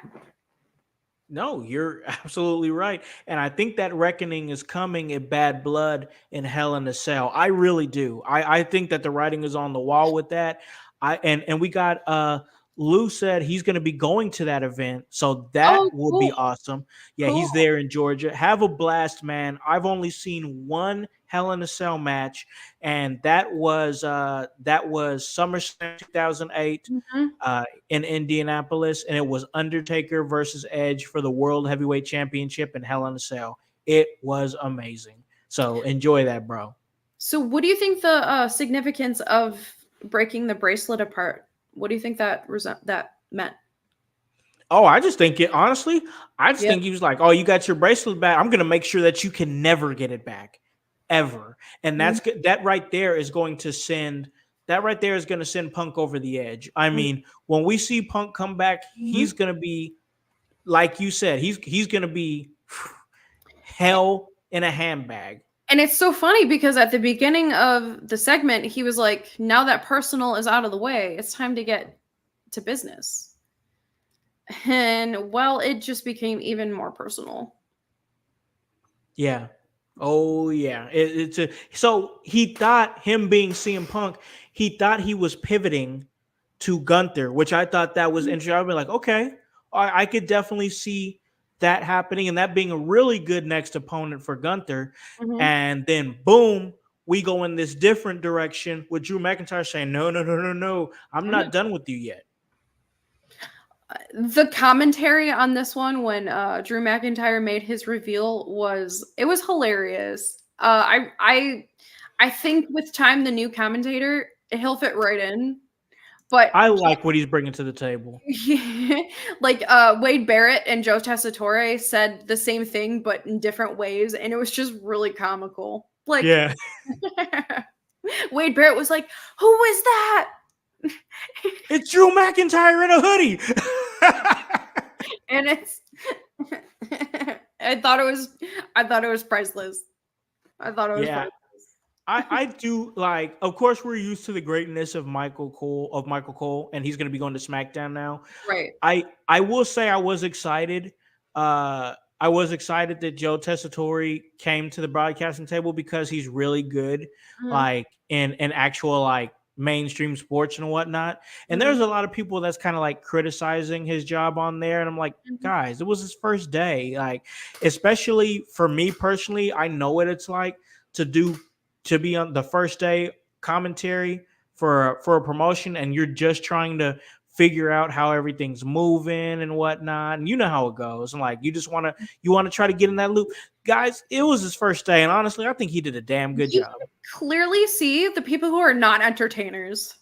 [SPEAKER 1] No, you're absolutely right. And I think that reckoning is coming in Bad Blood in Hell in a Cell. I really do. I think that the writing is on the wall with that. And we got Lou said he's gonna be going to that event. So that
[SPEAKER 2] Oh,
[SPEAKER 1] will be
[SPEAKER 2] cool.
[SPEAKER 1] awesome. Yeah,
[SPEAKER 2] Cool.
[SPEAKER 1] he's there in Georgia. Have a blast, man. I've only seen one Hell in a Cell match, and that was SummerSlam 2008
[SPEAKER 2] Mhm.
[SPEAKER 1] in Indianapolis, and it was Undertaker versus Edge for the World Heavyweight Championship in Hell in a Cell. It was amazing. So enjoy that, bro.
[SPEAKER 2] So, what do you think the significance of breaking the bracelet apart? What do you think that meant?
[SPEAKER 1] Oh, I just think it honestly. I just
[SPEAKER 2] Yeah.
[SPEAKER 1] think he was like, "Oh, you got your bracelet back. I'm gonna make sure that you can never get it back, ever." And
[SPEAKER 2] Mhm.
[SPEAKER 1] that's good. That right there is going to send. That right there is going to send Punk over the edge. I mean, when we see Punk come back, he's
[SPEAKER 2] Mhm.
[SPEAKER 1] going to be like you said. He's going to be hell in a handbag.
[SPEAKER 2] And it's so funny because at the beginning of the segment, he was like, now that personal is out of the way, it's time to get to business. And well, it just became even more personal.
[SPEAKER 1] Yeah. Oh yeah. So he thought him being CM Punk, he thought he was pivoting to Gunther, which I thought that was interesting. I'd be like, okay, I could definitely see that happening and that being a really good next opponent for Gunther.
[SPEAKER 2] Mhm.
[SPEAKER 1] And then boom, we go in this different direction with Drew McIntyre saying, no, no, no, no, no, I'm not done with you yet.
[SPEAKER 2] The commentary on this one when Drew McIntyre made his reveal was hilarious. I think with time the new commentator he'll fit right in. But
[SPEAKER 1] I like what he's bringing to the table.
[SPEAKER 2] like Wade Barrett and Joe Tessitore said the same thing but in different ways, and it was just really comical. Like
[SPEAKER 1] Yeah.
[SPEAKER 2] Wade Barrett was like, "Who is that?"
[SPEAKER 1] It's Drew McIntyre in a hoodie.
[SPEAKER 2] And it's I thought it was priceless. I thought it was
[SPEAKER 1] Yeah.
[SPEAKER 2] priceless.
[SPEAKER 1] I do like, of course, we're used to the greatness of Michael Cole, and he's gonna be going to SmackDown now.
[SPEAKER 2] Right.
[SPEAKER 1] I will say I was excited. I was excited that Joe Tessitore came to the broadcasting table because he's really good,
[SPEAKER 2] Mhm,
[SPEAKER 1] like in actual like mainstream sports and whatnot. And
[SPEAKER 2] mhm,
[SPEAKER 1] there's a lot of people that's kind of like criticizing his job on there, and I'm like,
[SPEAKER 2] mhm,
[SPEAKER 1] guys, it was his first day. Like, especially for me personally, I know what it's like to do to be on the first day commentary for a promotion, and you're just trying to figure out how everything's moving and whatnot, and you know how it goes, and like you want to try to get in that loop. Guys, it was his first day, and honestly I think he did a damn good
[SPEAKER 2] You
[SPEAKER 1] job.
[SPEAKER 2] can clearly see the people who are not entertainers.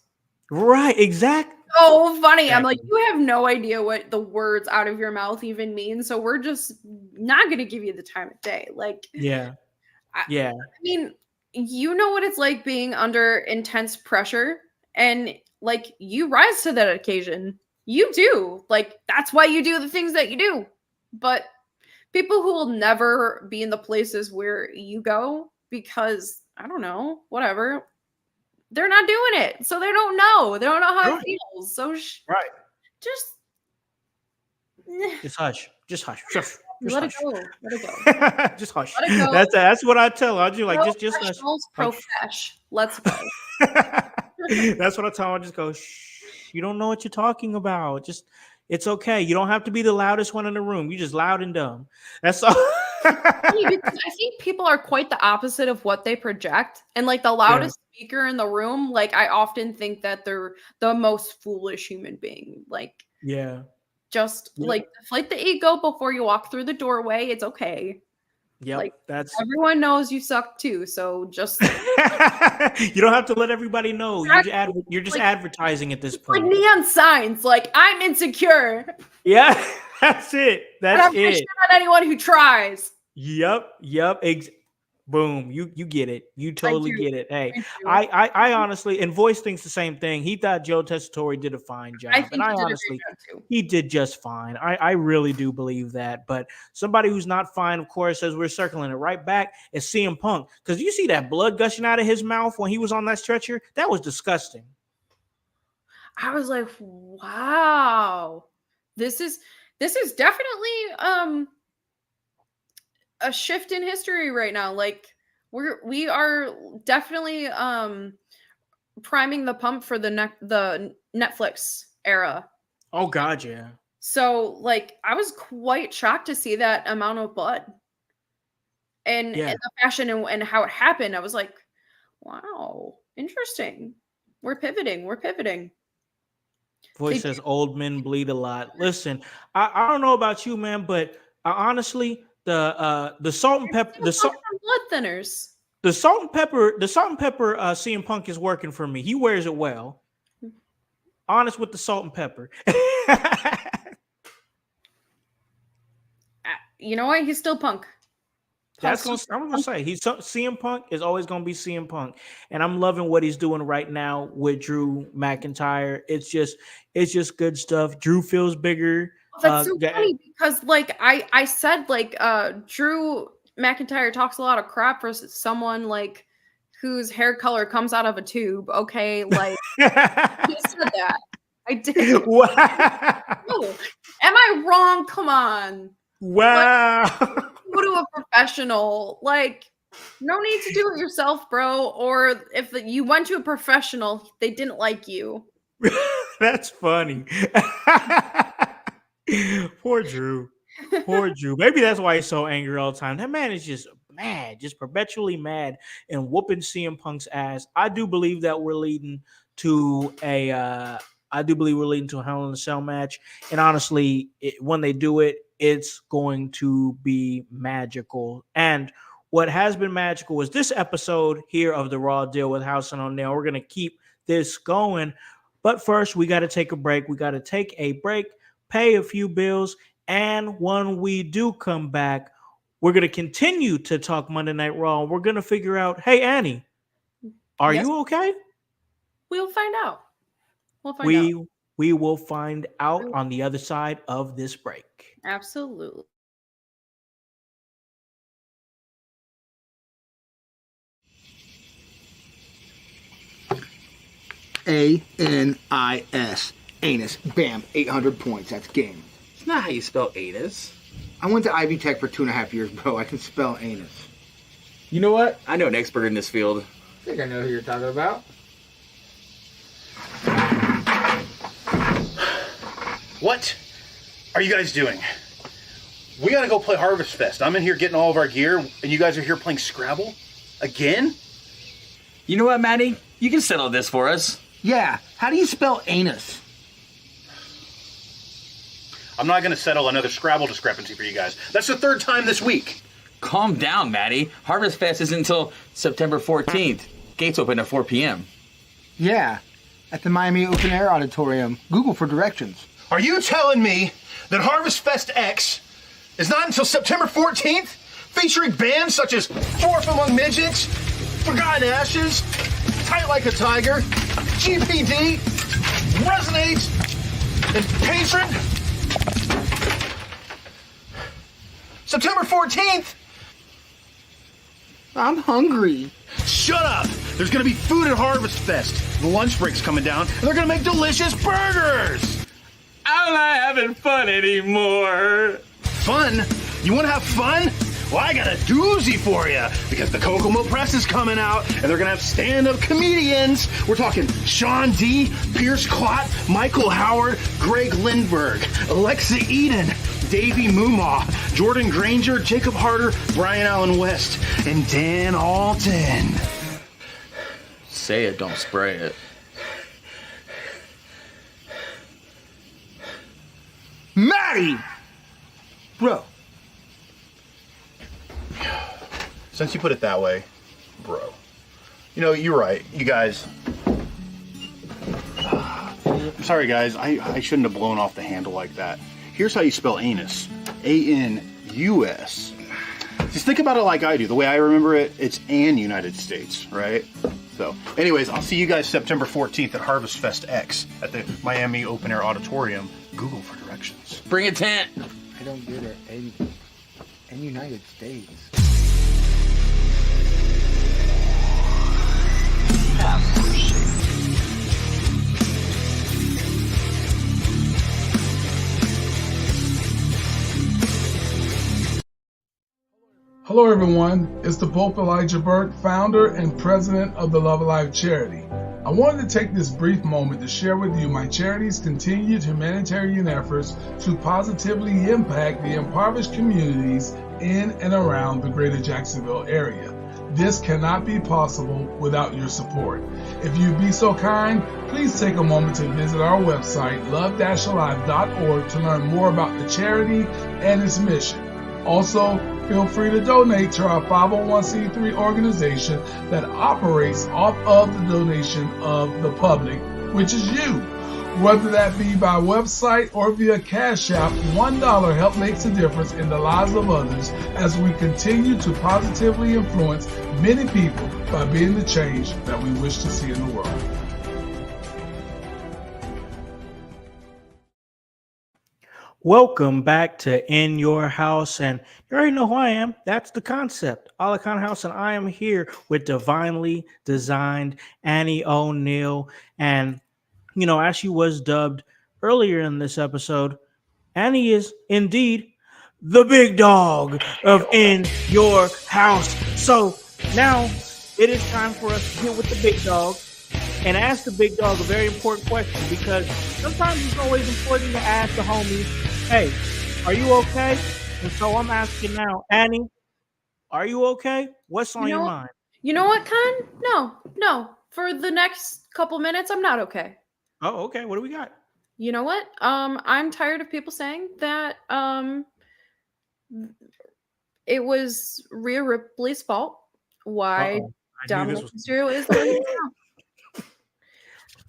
[SPEAKER 1] Right, exactly.
[SPEAKER 2] Oh, funny. I'm like,
[SPEAKER 1] Exactly.
[SPEAKER 2] you have no idea what the words out of your mouth even mean, so we're just not gonna give you the time of day. Like,
[SPEAKER 1] Yeah.
[SPEAKER 2] I
[SPEAKER 1] Yeah.
[SPEAKER 2] mean, you know what it's like being under intense pressure, and like you rise to that occasion. You do. Like, that's why you do the things that you do. But people who will never be in the places where you go because I don't know, whatever, they're not doing it. So they don't know. They don't know how it
[SPEAKER 1] Right.
[SPEAKER 2] feels. So
[SPEAKER 1] Right.
[SPEAKER 2] just
[SPEAKER 1] Just hush. Just hush. Shush. Just
[SPEAKER 2] let it
[SPEAKER 1] hush.
[SPEAKER 2] go. Let it go.
[SPEAKER 1] Just hush.
[SPEAKER 2] Let it go.
[SPEAKER 1] That's what I tell her. I do like just hush.
[SPEAKER 2] Professionals,
[SPEAKER 1] Like
[SPEAKER 2] profesh. Let's go.
[SPEAKER 1] that's what I tell them. I just go, shh, you don't know what you're talking about. Just, it's okay. You don't have to be the loudest one in the room. You just loud and dumb. That's all.
[SPEAKER 2] Funny because I think people are quite the opposite of what they project. And like the
[SPEAKER 1] Yeah.
[SPEAKER 2] loudest speaker in the room, like I often think that they're the most foolish human being. Like
[SPEAKER 1] Yeah.
[SPEAKER 2] just
[SPEAKER 1] Yep.
[SPEAKER 2] like deflate the ego before you walk through the doorway. It's okay.
[SPEAKER 1] Yep.
[SPEAKER 2] Like
[SPEAKER 1] That's
[SPEAKER 2] everyone knows you suck too. So just
[SPEAKER 1] you don't have to let everybody know. You're just
[SPEAKER 2] like
[SPEAKER 1] advertising at this
[SPEAKER 2] it's like
[SPEAKER 1] point.
[SPEAKER 2] neon signs, like I'm insecure,
[SPEAKER 1] Yeah, that's it.
[SPEAKER 2] but
[SPEAKER 1] That's
[SPEAKER 2] I'm gonna
[SPEAKER 1] it.
[SPEAKER 2] shit on anyone who tries.
[SPEAKER 1] Yep, yep. Boom. You get it. You
[SPEAKER 2] I
[SPEAKER 1] totally
[SPEAKER 2] do.
[SPEAKER 1] get it. Hey,
[SPEAKER 2] I do.
[SPEAKER 1] I honestly, and Voice thinks the same thing. He thought Joe Tessitore did a fine
[SPEAKER 2] I
[SPEAKER 1] job, and
[SPEAKER 2] think
[SPEAKER 1] I
[SPEAKER 2] he did a great
[SPEAKER 1] honestly,
[SPEAKER 2] job too.
[SPEAKER 1] he did just fine. I really do believe that. But somebody who's not fine, of course, as we're circling it right back, is CM Punk. Because you see that blood gushing out of his mouth when he was on that stretcher? That was disgusting.
[SPEAKER 2] I was like, wow. This is this is definitely a shift in history right now. Like we are definitely priming the pump for the Netflix era.
[SPEAKER 1] Oh God, yeah,
[SPEAKER 2] So like I was quite shocked to see that amount of blood
[SPEAKER 1] yeah.
[SPEAKER 2] and the fashion and how it happened. I was like, wow, interesting. We're pivoting. We're pivoting. They
[SPEAKER 1] Voice
[SPEAKER 2] do
[SPEAKER 1] says old men bleed a lot. Listen, I don't know about you, man, but honestly, the salt and pepper
[SPEAKER 2] still fucking on blood thinners.
[SPEAKER 1] the salt and pepper CM Punk is working for me. He wears it well. Honest with the salt and pepper.
[SPEAKER 2] You know what? He's still punk.
[SPEAKER 1] I'm gonna
[SPEAKER 2] Punk.
[SPEAKER 1] say CM Punk is always gonna be CM Punk, and I'm loving what he's doing right now with Drew McIntyre. It's just good stuff. Drew feels bigger.
[SPEAKER 2] That's so funny because like I said like Drew McIntyre talks a lot of crap for someone like whose hair color comes out of a tube. Okay, like I just said that. I did.
[SPEAKER 1] Wow.
[SPEAKER 2] No. Am I wrong? Come on. Like
[SPEAKER 1] Wow.
[SPEAKER 2] go to a professional. Like no need to do it yourself, bro. Or if you went to a professional, they didn't like you.
[SPEAKER 1] That's funny. Poor Drew. Poor Drew. Maybe that's why he's so angry all the time. That man is just mad, just perpetually mad and whooping CM Punk's ass. I do believe that we're leading to a I do believe we're leading to a Hell in a Cell match. And honestly, when they do it, it's going to be magical. And what has been magical is this episode here of the Raw Deal with Howse and O.Neal. We're going to keep this going. But first, we got to take a break. We got to take a break, pay a few bills, and when we do come back, we're going to continue to talk Monday Night Raw. We're going to figure out, hey, Annie, are
[SPEAKER 2] Yes,
[SPEAKER 1] you okay?
[SPEAKER 2] we'll find out. We'll find out.
[SPEAKER 1] We will find out on the other side of this break.
[SPEAKER 2] Absolutely.
[SPEAKER 3] ANIS. Anus. Bam. 800 points. That's game.
[SPEAKER 4] It's not how you spell anus.
[SPEAKER 3] I went to Ivy Tech for 2.5 years, bro. I can spell anus.
[SPEAKER 4] You know what? I know an expert in this field.
[SPEAKER 3] I think I know who you're talking about.
[SPEAKER 5] What are you guys doing? We gotta go play Harvest Fest. I'm in here getting all of our gear, and you guys are here playing Scrabble? Again?
[SPEAKER 4] You know what, Maddie? You can settle this for us.
[SPEAKER 3] Yeah. How do you spell anus?
[SPEAKER 5] I'm not gonna settle another Scrabble discrepancy for you guys. That's the third time this week.
[SPEAKER 4] Calm down, Maddie. Harvest Fest isn't until September 14th. Gates open at 4 p.m.
[SPEAKER 3] Yeah. At the Miami Open Air Auditorium. Google for directions.
[SPEAKER 5] Are you telling me that Harvest Fest X is not until September 14th? Featuring bands such as Fourth Among Midgets, Forgotten Ashes, Tight Like a Tiger, GPD, Resonate, and Patron? September 14th?
[SPEAKER 3] I'm hungry.
[SPEAKER 5] Shut up! There's gonna be food at Harvest Fest. The lunch break's coming down, and they're gonna make delicious burgers!
[SPEAKER 4] I'm not having fun anymore.
[SPEAKER 5] Fun? You wanna have fun? Well, I got a doozy for you, because the Kokomo Press is coming out, and they're gonna have stand-up comedians. We're talking Sean D., Pierce Clott, Michael Howard, Greg Lindberg, Alexa Eden, Davey Mumaw, Jordan Granger, Jacob Harder, Brian Allen West, and Dan Alton.
[SPEAKER 4] Say it, don't spray it.
[SPEAKER 3] Maddie! Bro.
[SPEAKER 5] Since you put it that way, bro. You know, you're right. You guys... I'm sorry, guys. I shouldn't have blown off the handle like that. Here's how you spell anus. A-N-U-S. Just think about it like I do. The way I remember it, it's an United States, right? So, anyways, I'll see you guys September 14th at Harvest Fest X at the Miami Open Air Auditorium. Google for directions.
[SPEAKER 4] Bring a tent.
[SPEAKER 3] I don't get it. And United States.
[SPEAKER 6] Hello, everyone. It's the Pope Elijah Burke, founder and president of the Love Alive charity. I wanted to take this brief moment to share with you my charity's continued humanitarian efforts to positively impact the impoverished communities in and around the greater Jacksonville area. This cannot be possible without your support. If you'd be so kind, please take a moment to visit our website, love-alive.org, to learn more about the charity and its mission. Also, feel free to donate to our 501c3 organization that operates off of the donation of the public, which is you. Whether that be by website or via Cash App, $1 help makes a difference in the lives of others as we continue to positively influence many people by being the change that we wish to see in the world.
[SPEAKER 1] Welcome back to In Your House, and you already know who I am. That's the concept. Alakan House, and I am here with divinely designed Annie O.Neal. And, you know, as she was dubbed earlier in this episode, Annie is indeed the big dog of In Your House. So now it is time for us to get with the big dog and ask the big dog a very important question, because sometimes it's always important to ask the homies, hey, are you okay? And so I'm asking now, Annie, are you okay? What's on your mind?
[SPEAKER 2] You know what, Con? No. For the next couple minutes, I'm not okay.
[SPEAKER 1] Oh, okay. What do we got?
[SPEAKER 2] You know what? I'm tired of people saying that it was Rhea Ripley's fault. Why Dominic Mysterio is the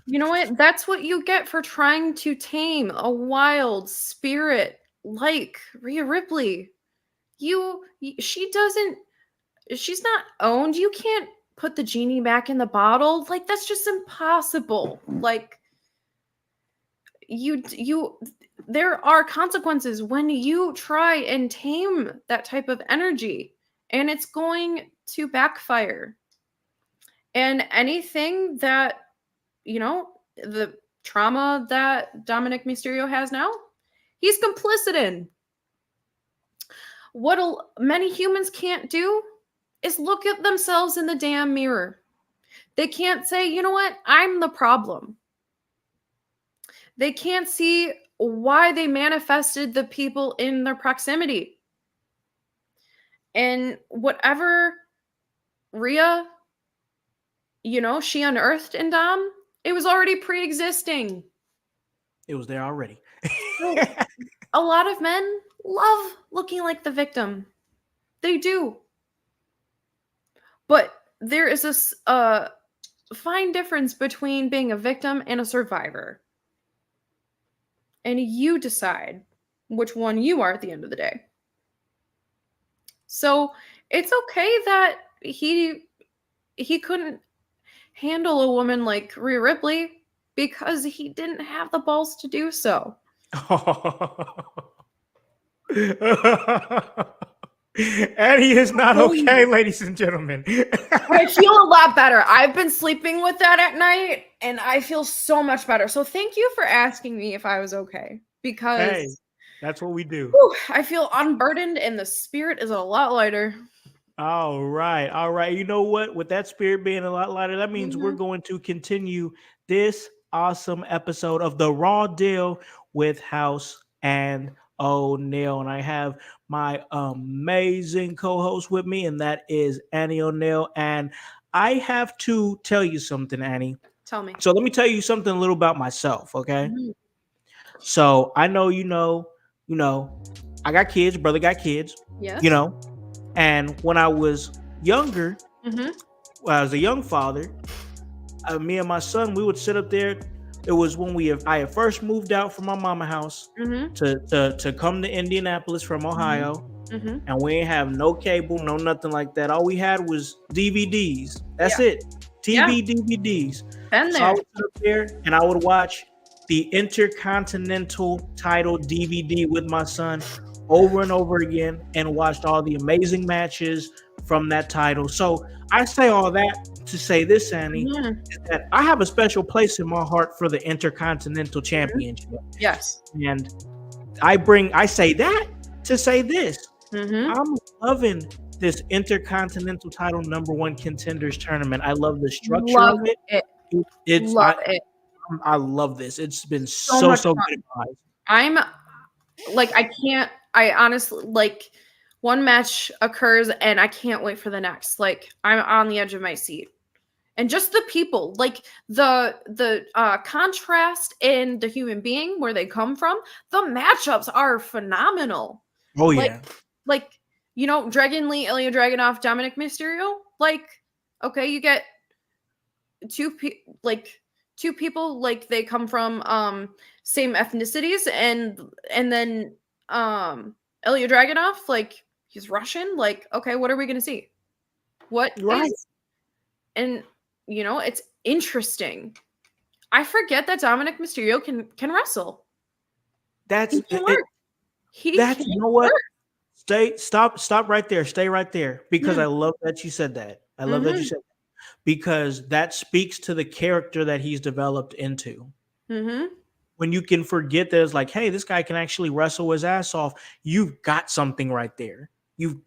[SPEAKER 2] You know what? That's what you get for trying to tame a wild spirit like Rhea Ripley. She doesn't, she's not owned. You can't put the genie back in the bottle. Like, that's just impossible. Like, there are consequences when you try and tame that type of energy, and it's going to backfire. And anything that, the trauma that Dominic Mysterio has now, he's complicit in. What many humans can't do is look at themselves in the damn mirror. They can't say, you know what, I'm the problem. They can't see why they manifested the people in their proximity. And whatever Rhea, she unearthed in Dom, it was already pre-existing.
[SPEAKER 1] It was there already.
[SPEAKER 2] A lot of men love looking like the victim. They do. But there is this fine difference between being a victim and a survivor. And you decide which one you are at the end of the day. So it's okay that he couldn't handle a woman like Rhea Ripley because he didn't have the balls to do so.
[SPEAKER 1] And he is not okay, ladies and gentlemen.
[SPEAKER 2] I feel a lot better. I've been sleeping with that at night, and I feel so much better. So thank you for asking me if I was okay, because
[SPEAKER 1] hey, that's what we do.
[SPEAKER 2] I feel unburdened, and the spirit is a lot lighter.
[SPEAKER 1] All right. You know what? With that spirit being a lot lighter, that means we're going to continue this awesome episode of the Raw Deal with Howse and O.Neal. And I have my amazing co-host with me, and that is Annie O.Neal. And I have to tell you something, Annie.
[SPEAKER 2] Tell me.
[SPEAKER 1] So let me tell you something a little about myself, okay? So I know I got kids, brother got kids.
[SPEAKER 2] Yes.
[SPEAKER 1] And when I was younger, when I was a young father, me and my son, we would sit up there. It was when I had first moved out from my mama house to come to Indianapolis from Ohio. And we ain't have no cable, no nothing like that. All we had was DVDs. That's it. TV DVDs. So I would sit up there and I would watch the Intercontinental title DVD with my son over and over again, and watched all the amazing matches from that title. So I say all that to say this, Annie, is that I have a special place in my heart for the Intercontinental Championship.
[SPEAKER 2] Yes.
[SPEAKER 1] And I say that to say this. I'm loving this Intercontinental title #1 contenders tournament. I love the structure of it. I love this. It's been so good.
[SPEAKER 2] I'm like, I honestly, like, one match occurs and I can't wait for the next. Like, I'm on the edge of my seat. And just the people, like the contrast in the human being, where they come from, the matchups are phenomenal.
[SPEAKER 1] Oh yeah.
[SPEAKER 2] Like, Dragon Lee, Ilya Dragunov, Dominic Mysterio. Like, okay, you get two people, like, they come from same ethnicities, and then Ilya Dragunov, like, he's Russian. Like, okay, what are we gonna see? And it's interesting. I forget that Dominic Mysterio can wrestle.
[SPEAKER 1] That's
[SPEAKER 2] he can work.
[SPEAKER 1] You know what? Stop right there. Stay right there, because I love that you said that. I love that you said that, because that speaks to the character that he's developed into. When you can forget that it's like, hey, this guy can actually wrestle his ass off, you've got something right there. You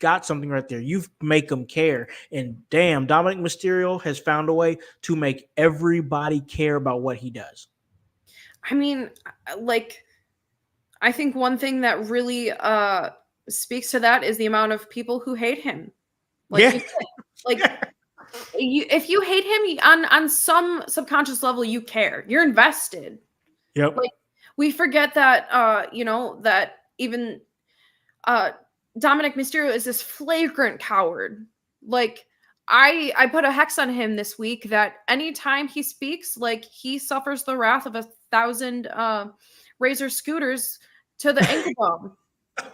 [SPEAKER 1] make them care. And damn, Dominic Mysterio has found a way to make everybody care about what he does.
[SPEAKER 2] I mean, like, I think one thing that really speaks to that is the amount of people who hate him. Like, if you hate him on some subconscious level, you care. You're invested.
[SPEAKER 1] Yep.
[SPEAKER 2] Like, we forget that that even Dominic Mysterio is this flagrant coward. Like, I put a hex on him this week that anytime he speaks, like he suffers the wrath of 1,000 razor scooters to the ankle bone.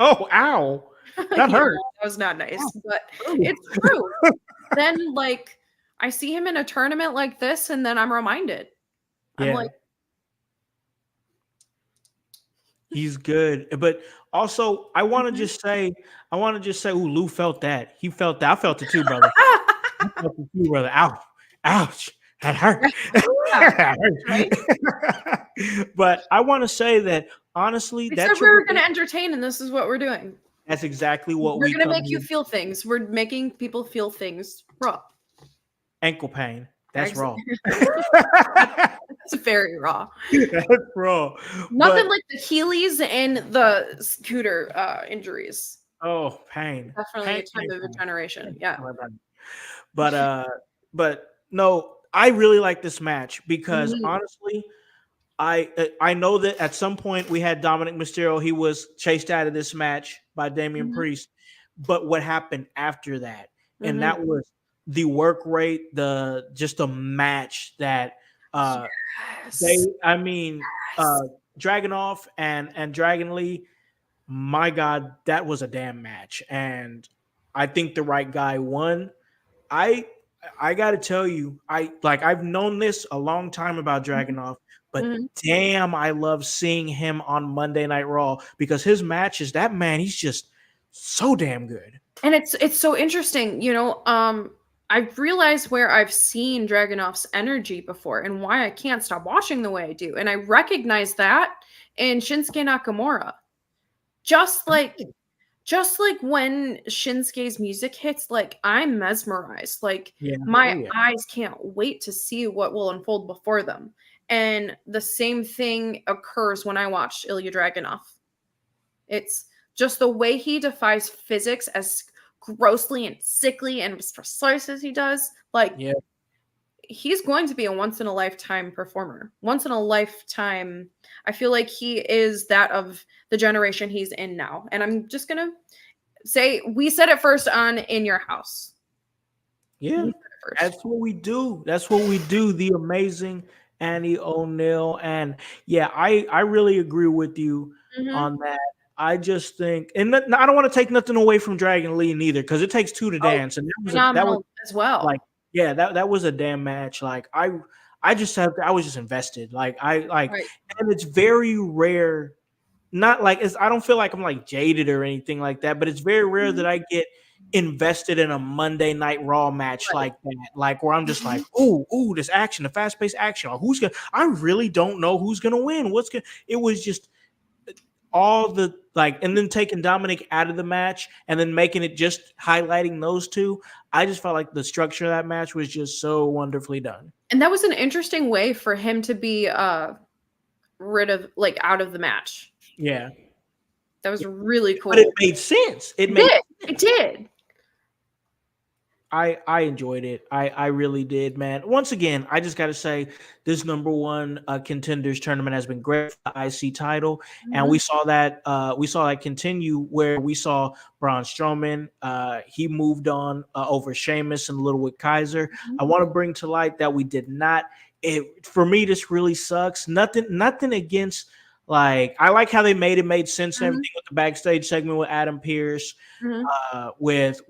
[SPEAKER 1] Oh, ow. That
[SPEAKER 2] Yeah,
[SPEAKER 1] hurt.
[SPEAKER 2] that was not nice, but
[SPEAKER 1] Ooh.
[SPEAKER 2] it's true. Then like I see him in a tournament like this, and then I'm reminded. I'm
[SPEAKER 1] Yeah.
[SPEAKER 2] like,
[SPEAKER 1] He's good. But also, I want to
[SPEAKER 2] Mhm.
[SPEAKER 1] just say, ooh, Lou felt that. He felt that. I felt it too, brother. I felt it too, brother. Ow. Ouch. That hurt.
[SPEAKER 2] Yeah,
[SPEAKER 1] That
[SPEAKER 2] right?
[SPEAKER 1] hurt. But I want to say that honestly,
[SPEAKER 2] We said
[SPEAKER 1] that
[SPEAKER 2] we were
[SPEAKER 1] triple
[SPEAKER 2] going to entertain, and this is what we're doing.
[SPEAKER 1] that's exactly what
[SPEAKER 2] We're
[SPEAKER 1] we
[SPEAKER 2] going to
[SPEAKER 1] come
[SPEAKER 2] make you
[SPEAKER 1] here.
[SPEAKER 2] feel things. We're making people feel things raw.
[SPEAKER 1] Ankle pain. That's
[SPEAKER 2] Ex-
[SPEAKER 1] raw.
[SPEAKER 2] It's very raw.
[SPEAKER 1] That's raw.
[SPEAKER 2] Nothing
[SPEAKER 1] But
[SPEAKER 2] like the Heelys and the scooter injuries.
[SPEAKER 1] oh, pain.
[SPEAKER 2] Definitely
[SPEAKER 1] Pain,
[SPEAKER 2] a time
[SPEAKER 1] pain,
[SPEAKER 2] of a
[SPEAKER 1] pain.
[SPEAKER 2] generation. Yeah.
[SPEAKER 1] But no, I really like this match because
[SPEAKER 2] Mhm.
[SPEAKER 1] honestly, I know that at some point we had Dominic Mysterio. He was chased out of this match by Damian
[SPEAKER 2] Mhm.
[SPEAKER 1] Priest. But what happened after that? And
[SPEAKER 2] Mhm.
[SPEAKER 1] that was the work rate, the just a match that they
[SPEAKER 2] Yes.
[SPEAKER 1] I mean
[SPEAKER 2] Yes.
[SPEAKER 1] Dragunov and Dragon Lee, my God, that was a damn match. And I think the right guy won. I I gotta tell you, I've known this a long time about
[SPEAKER 2] Mhm.
[SPEAKER 1] Dragunov, but
[SPEAKER 2] Mhm.
[SPEAKER 1] damn, I love seeing him on Monday Night Raw because his matches, that man, he's just so damn good.
[SPEAKER 2] And it's so interesting, I've realized where I've seen Dragonov's energy before and why I can't stop watching the way I do. And I recognize that in Shinsuke Nakamura. Just like just like when Shinsuke's music hits, like I'm mesmerized. Like
[SPEAKER 1] Yeah.
[SPEAKER 2] my
[SPEAKER 1] Oh yeah.
[SPEAKER 2] eyes can't wait to see what will unfold before them. And the same thing occurs when I watch Ilya Dragunov. It's just the way he defies physics as grossly and sickly and as precise as he does. Like
[SPEAKER 1] Yeah.
[SPEAKER 2] he's going to be a once in a lifetime performer. Once in a lifetime. I feel like he is that of the generation he's in now. And I'm just going to say we said it first on In Your House.
[SPEAKER 1] Yeah.
[SPEAKER 2] We said it first.
[SPEAKER 1] That's what we do. That's what we do. The amazing Annie O'Neal. And yeah, I really agree with you
[SPEAKER 2] Mhm.
[SPEAKER 1] on that. I just think, and I don't want to take nothing away from Dragon Lee neither, because it takes two to
[SPEAKER 2] Oh,
[SPEAKER 1] dance, and that was
[SPEAKER 2] phenomenal as well.
[SPEAKER 1] like, yeah, that was a damn match. Like I was just invested.
[SPEAKER 2] Right.
[SPEAKER 1] And it's very rare. Not like it's I don't feel like I'm like jaded or anything like that, but it's very rare
[SPEAKER 2] Mhm.
[SPEAKER 1] that I get invested in a Monday Night Raw match
[SPEAKER 2] Right.
[SPEAKER 1] like that. Like where I'm just like,
[SPEAKER 2] Mhm.
[SPEAKER 1] ooh, this action, the fast paced action. Or who's gonna? I really don't know who's gonna win. What's gonna? It was just all the like, and then taking Dominic out of the match and then making it just highlighting those two. I just felt like the structure of that match was just so wonderfully done.
[SPEAKER 2] And that was an interesting way for him to be rid of like out of the match.
[SPEAKER 1] Yeah,
[SPEAKER 2] That was really
[SPEAKER 1] but it
[SPEAKER 2] cool.
[SPEAKER 1] made sense. It
[SPEAKER 2] It
[SPEAKER 1] made
[SPEAKER 2] did. It did.
[SPEAKER 1] I enjoyed it. I really did, man. Once again, I just got to say this number one contenders tournament has been great for the IC title, and
[SPEAKER 2] Mhm.
[SPEAKER 1] we saw that continue where we saw Braun Strowman. He moved on over Sheamus and Little Kaiser.
[SPEAKER 2] Mhm.
[SPEAKER 1] I want to bring to light that we did not. It for me, this really sucks. Nothing against. Like I like how they made sense and
[SPEAKER 2] Mhm.
[SPEAKER 1] everything with the backstage segment with Adam Pearce
[SPEAKER 2] Mhm.
[SPEAKER 1] with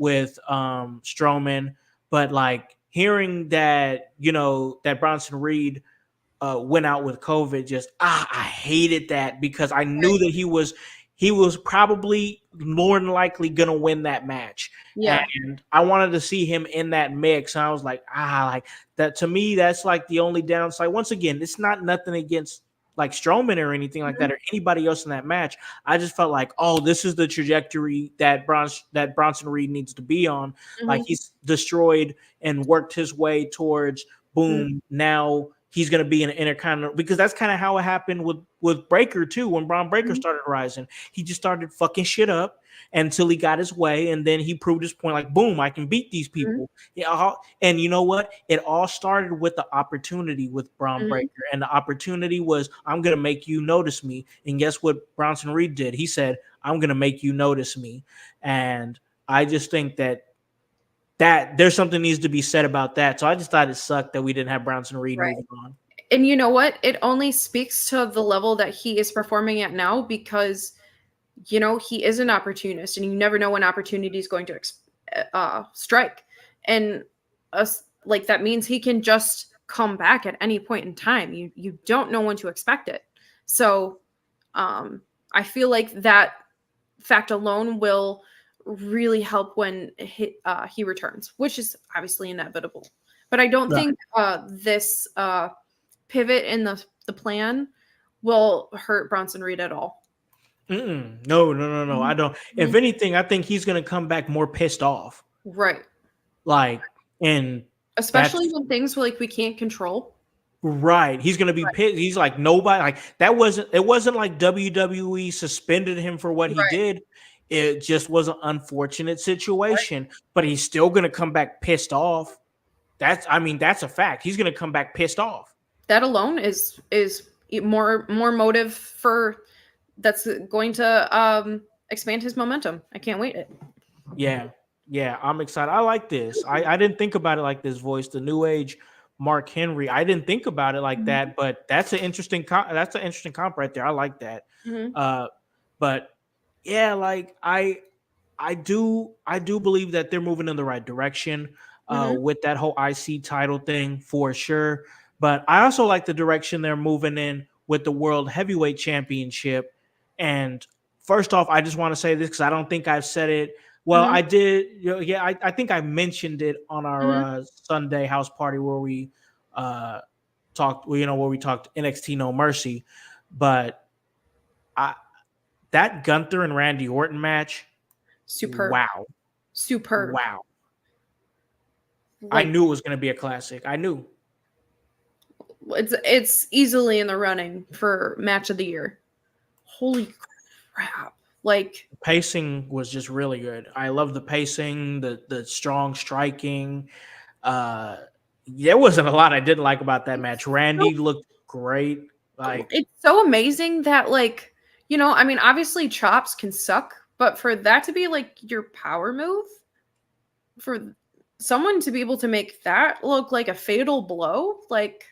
[SPEAKER 1] Strowman, but like hearing that that Bronson Reed went out with COVID, just I hated that because I knew that he was probably more than likely gonna win that match,
[SPEAKER 2] Yeah.
[SPEAKER 1] and I wanted to see him in that mix. And I was like that. To me, that's like the only downside. Once again, it's not nothing against like Strowman or anything like
[SPEAKER 2] Mhm.
[SPEAKER 1] that or anybody else in that match. I just felt like, oh, this is the trajectory that Bronson Reed needs to be on. Like
[SPEAKER 2] Mhm.
[SPEAKER 1] he's destroyed and worked his way towards
[SPEAKER 2] Mhm.
[SPEAKER 1] boom. Now he's going to be an intercontinental because that's kind of how it happened with Breaker too. When Braun Breaker
[SPEAKER 2] Mhm.
[SPEAKER 1] started rising, he just started fucking shit up until he got his way, and then he proved his point. Like, boom, I can beat these
[SPEAKER 2] Mhm.
[SPEAKER 1] people. Yeah, and you know what? It all started with the opportunity with Braun
[SPEAKER 2] Mhm.
[SPEAKER 1] Breaker, and the opportunity was, I'm going to make you notice me. And guess what Bronson Reed did? He said, I'm going to make you notice me, and I just think that that there's something needs to be said about that. So I just thought it sucked that we didn't have Bronson Reed
[SPEAKER 2] Right.
[SPEAKER 1] moving on.
[SPEAKER 2] And you know what? It only speaks to the level that he is performing at now because, you know, he is an opportunist and you never know when opportunity is going to strike. And like that means he can just come back at any point in time. You don't know when to expect it. So I feel like that fact alone will really help when he returns, which is obviously inevitable. But I don't think this pivot in the plan will hurt Bronson Reed at all.
[SPEAKER 1] No. I don't. If anything, I think he's going to come back more pissed off.
[SPEAKER 2] Right.
[SPEAKER 1] Like, and
[SPEAKER 2] especially when things like we can't control.
[SPEAKER 1] Right. He's going to be pissed. He's like, nobody, like, it wasn't like WWE suspended him for what he did. It just was an unfortunate situation, but he's still going to come back pissed off. That's a fact. He's going to come back pissed off.
[SPEAKER 2] That alone is more motive for that's going to expand his momentum. I can't wait it.
[SPEAKER 1] Yeah, I'm excited. I like this. I didn't think about it like this, voice, the new age Mark Henry. I didn't think about it like that, but that's an interesting comp right there. I like that. But yeah, like I do believe that they're moving in the right direction with that whole IC title thing for sure. But I also like the direction they're moving in with the World Heavyweight Championship. And first off, I just want to say this because I don't think I've said it. Well, I did. I think I mentioned it on our Sunday house party where we talked. Where we talked NXT No Mercy, but that Gunther and Randy Orton match,
[SPEAKER 2] superb.
[SPEAKER 1] Wow. I knew it was going to be a classic. I knew.
[SPEAKER 2] It's easily in the running for match of the year. Holy crap. Like,
[SPEAKER 1] pacing was just really good. I love the pacing, the strong striking. There wasn't a lot I didn't like about that match. Randy looked great. Like,
[SPEAKER 2] it's so amazing that, like, you know, I mean, obviously chops can suck, but for that to be like your power move, for someone to be able to make that look like a fatal blow, like,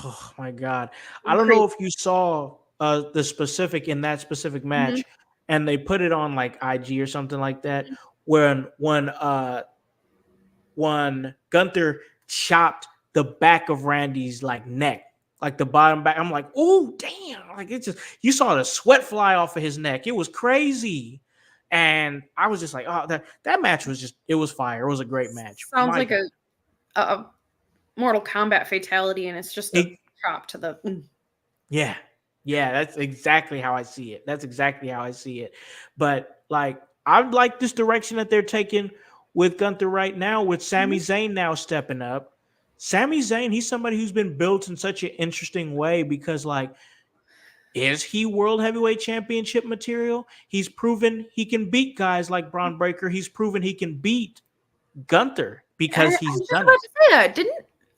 [SPEAKER 1] oh my God. I don't know if you saw the specific in that specific match, and they put it on like IG or something like that, when Gunther chopped the back of Randy's like neck, like the bottom back. I'm like, oh damn! Like, it just, you saw the sweat fly off of his neck. It was crazy, and I was just like, oh, that match was it was fire. It was a great match.
[SPEAKER 2] Sounds like a Mortal Kombat fatality, and it's just a chop to the.
[SPEAKER 1] Yeah, that's exactly how I see it. But like, I like this direction that they're taking with Gunther right now, with Sami Zayn now stepping up. Sami Zayn, he's somebody who's been built in such an interesting way because, like, is he World Heavyweight Championship material? He's proven he can beat guys like Braun Breaker. He's proven he can beat Gunther because he's done it.
[SPEAKER 2] To say that.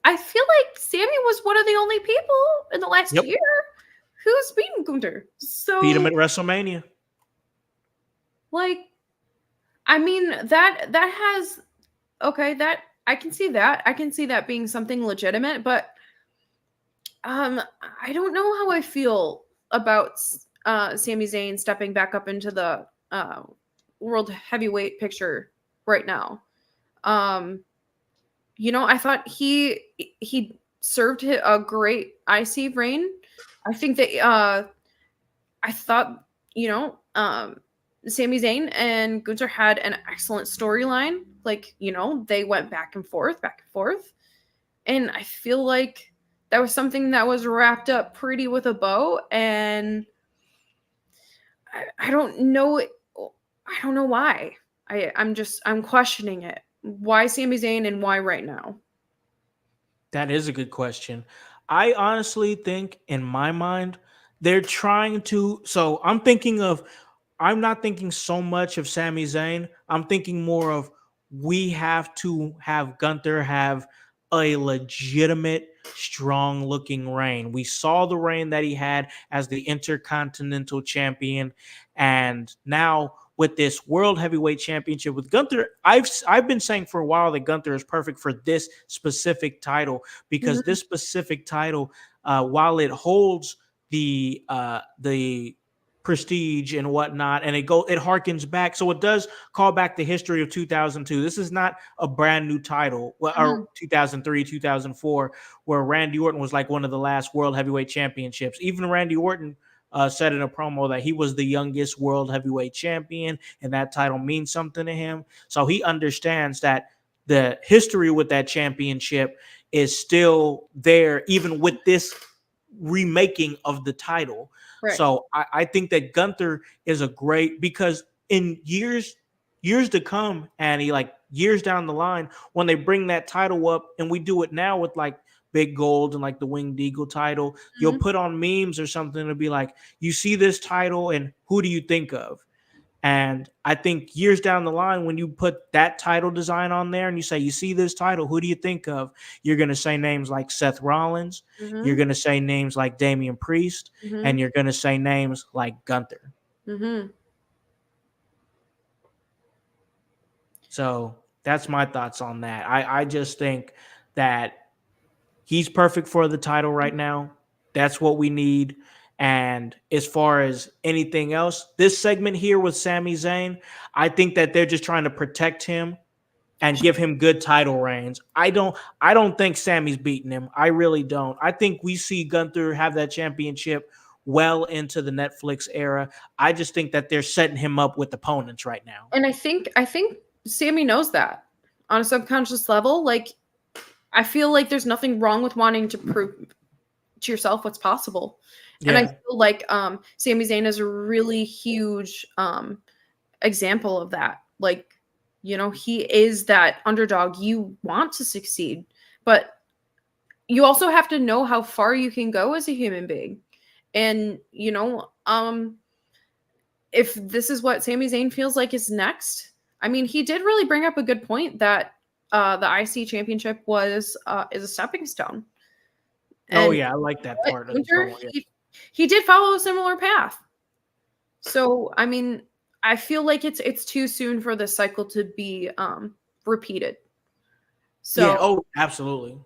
[SPEAKER 2] I feel like Sammy was one of the only people in the last year who's beaten Gunther. So
[SPEAKER 1] beat him at WrestleMania.
[SPEAKER 2] Like, I mean, that has that I can see that. I can see that being something legitimate, but I don't know how I feel about Sami Zayn stepping back up into the world heavyweight picture right now. You know, I thought he served a great IC reign. I think that I thought, you know, Sami Zayn and Gunther had an excellent storyline. Like, you know, they went back and forth. And I feel like that was something that was wrapped up pretty with a bow. And I don't know. I don't know why. I'm questioning it. Why Sami Zayn and why right now?
[SPEAKER 1] That is a good question. I honestly think, in my mind, they're trying to. So I'm not thinking so much of Sami Zayn. I'm thinking more of, we have to have Gunther have a legitimate, strong-looking reign. We saw the reign that he had as the Intercontinental Champion, and now with this World Heavyweight Championship with Gunther. I've been saying for a while that Gunther is perfect for this specific title because
[SPEAKER 2] Mhm.
[SPEAKER 1] this specific title, while it holds the prestige and whatnot, and it harkens back, so it does call back the history of 2002. This is not a brand new title, or
[SPEAKER 2] Mhm.
[SPEAKER 1] 2003, 2004, where Randy Orton was like one of the last World Heavyweight Championships. Even Randy Orton said in a promo that he was the youngest World Heavyweight Champion, and that title means something to him. So he understands that the history with that championship is still there, even with this remaking of the title.
[SPEAKER 2] Right.
[SPEAKER 1] So I think that Gunther is a great, because in years to come, Annie, like years down the line, when they bring that title up, and we do it now with like Big Gold and like the Winged Eagle title, you'll
[SPEAKER 2] Mhm.
[SPEAKER 1] put on memes or something to be like, you see this title and who do you think of? And I think years down the line, when you put that title design on there and you say, you see this title, who do you think of? You're going to say names like Seth Rollins. You're
[SPEAKER 2] Mhm.
[SPEAKER 1] going to say names like Damian Priest. And
[SPEAKER 2] Mhm.
[SPEAKER 1] you're going to say names like Gunther.
[SPEAKER 2] Mhm.
[SPEAKER 1] So that's my thoughts on that. I just think that he's perfect for the title right now. That's what we need. And as far as anything else, this segment here with Sami Zayn, I think that they're just trying to protect him and give him good title reigns. I don't think Sammy's beating him. I really don't. I think we see Gunther have that championship well into the Netflix era. I just think that they're setting him up with opponents right now.
[SPEAKER 2] And I think Sammy knows that on a subconscious level. Like, I feel like there's nothing wrong with wanting to prove to yourself what's possible. And I
[SPEAKER 1] Yeah.
[SPEAKER 2] feel like Sami Zayn is a really huge example of that. Like, he is that underdog. You want to succeed, but you also have to know how far you can go as a human being. And, if this is what Sami Zayn feels like is next, I mean, he did really bring up a good point that the IC championship is a stepping stone.
[SPEAKER 1] Oh
[SPEAKER 2] And
[SPEAKER 1] yeah, I like that
[SPEAKER 2] what,
[SPEAKER 1] part of the
[SPEAKER 2] Winter,
[SPEAKER 1] promo. Yeah.
[SPEAKER 2] he did follow a similar path. So, I mean, I feel like it's too soon for this cycle to be repeated.
[SPEAKER 1] Yeah.
[SPEAKER 2] So,
[SPEAKER 1] Oh, absolutely.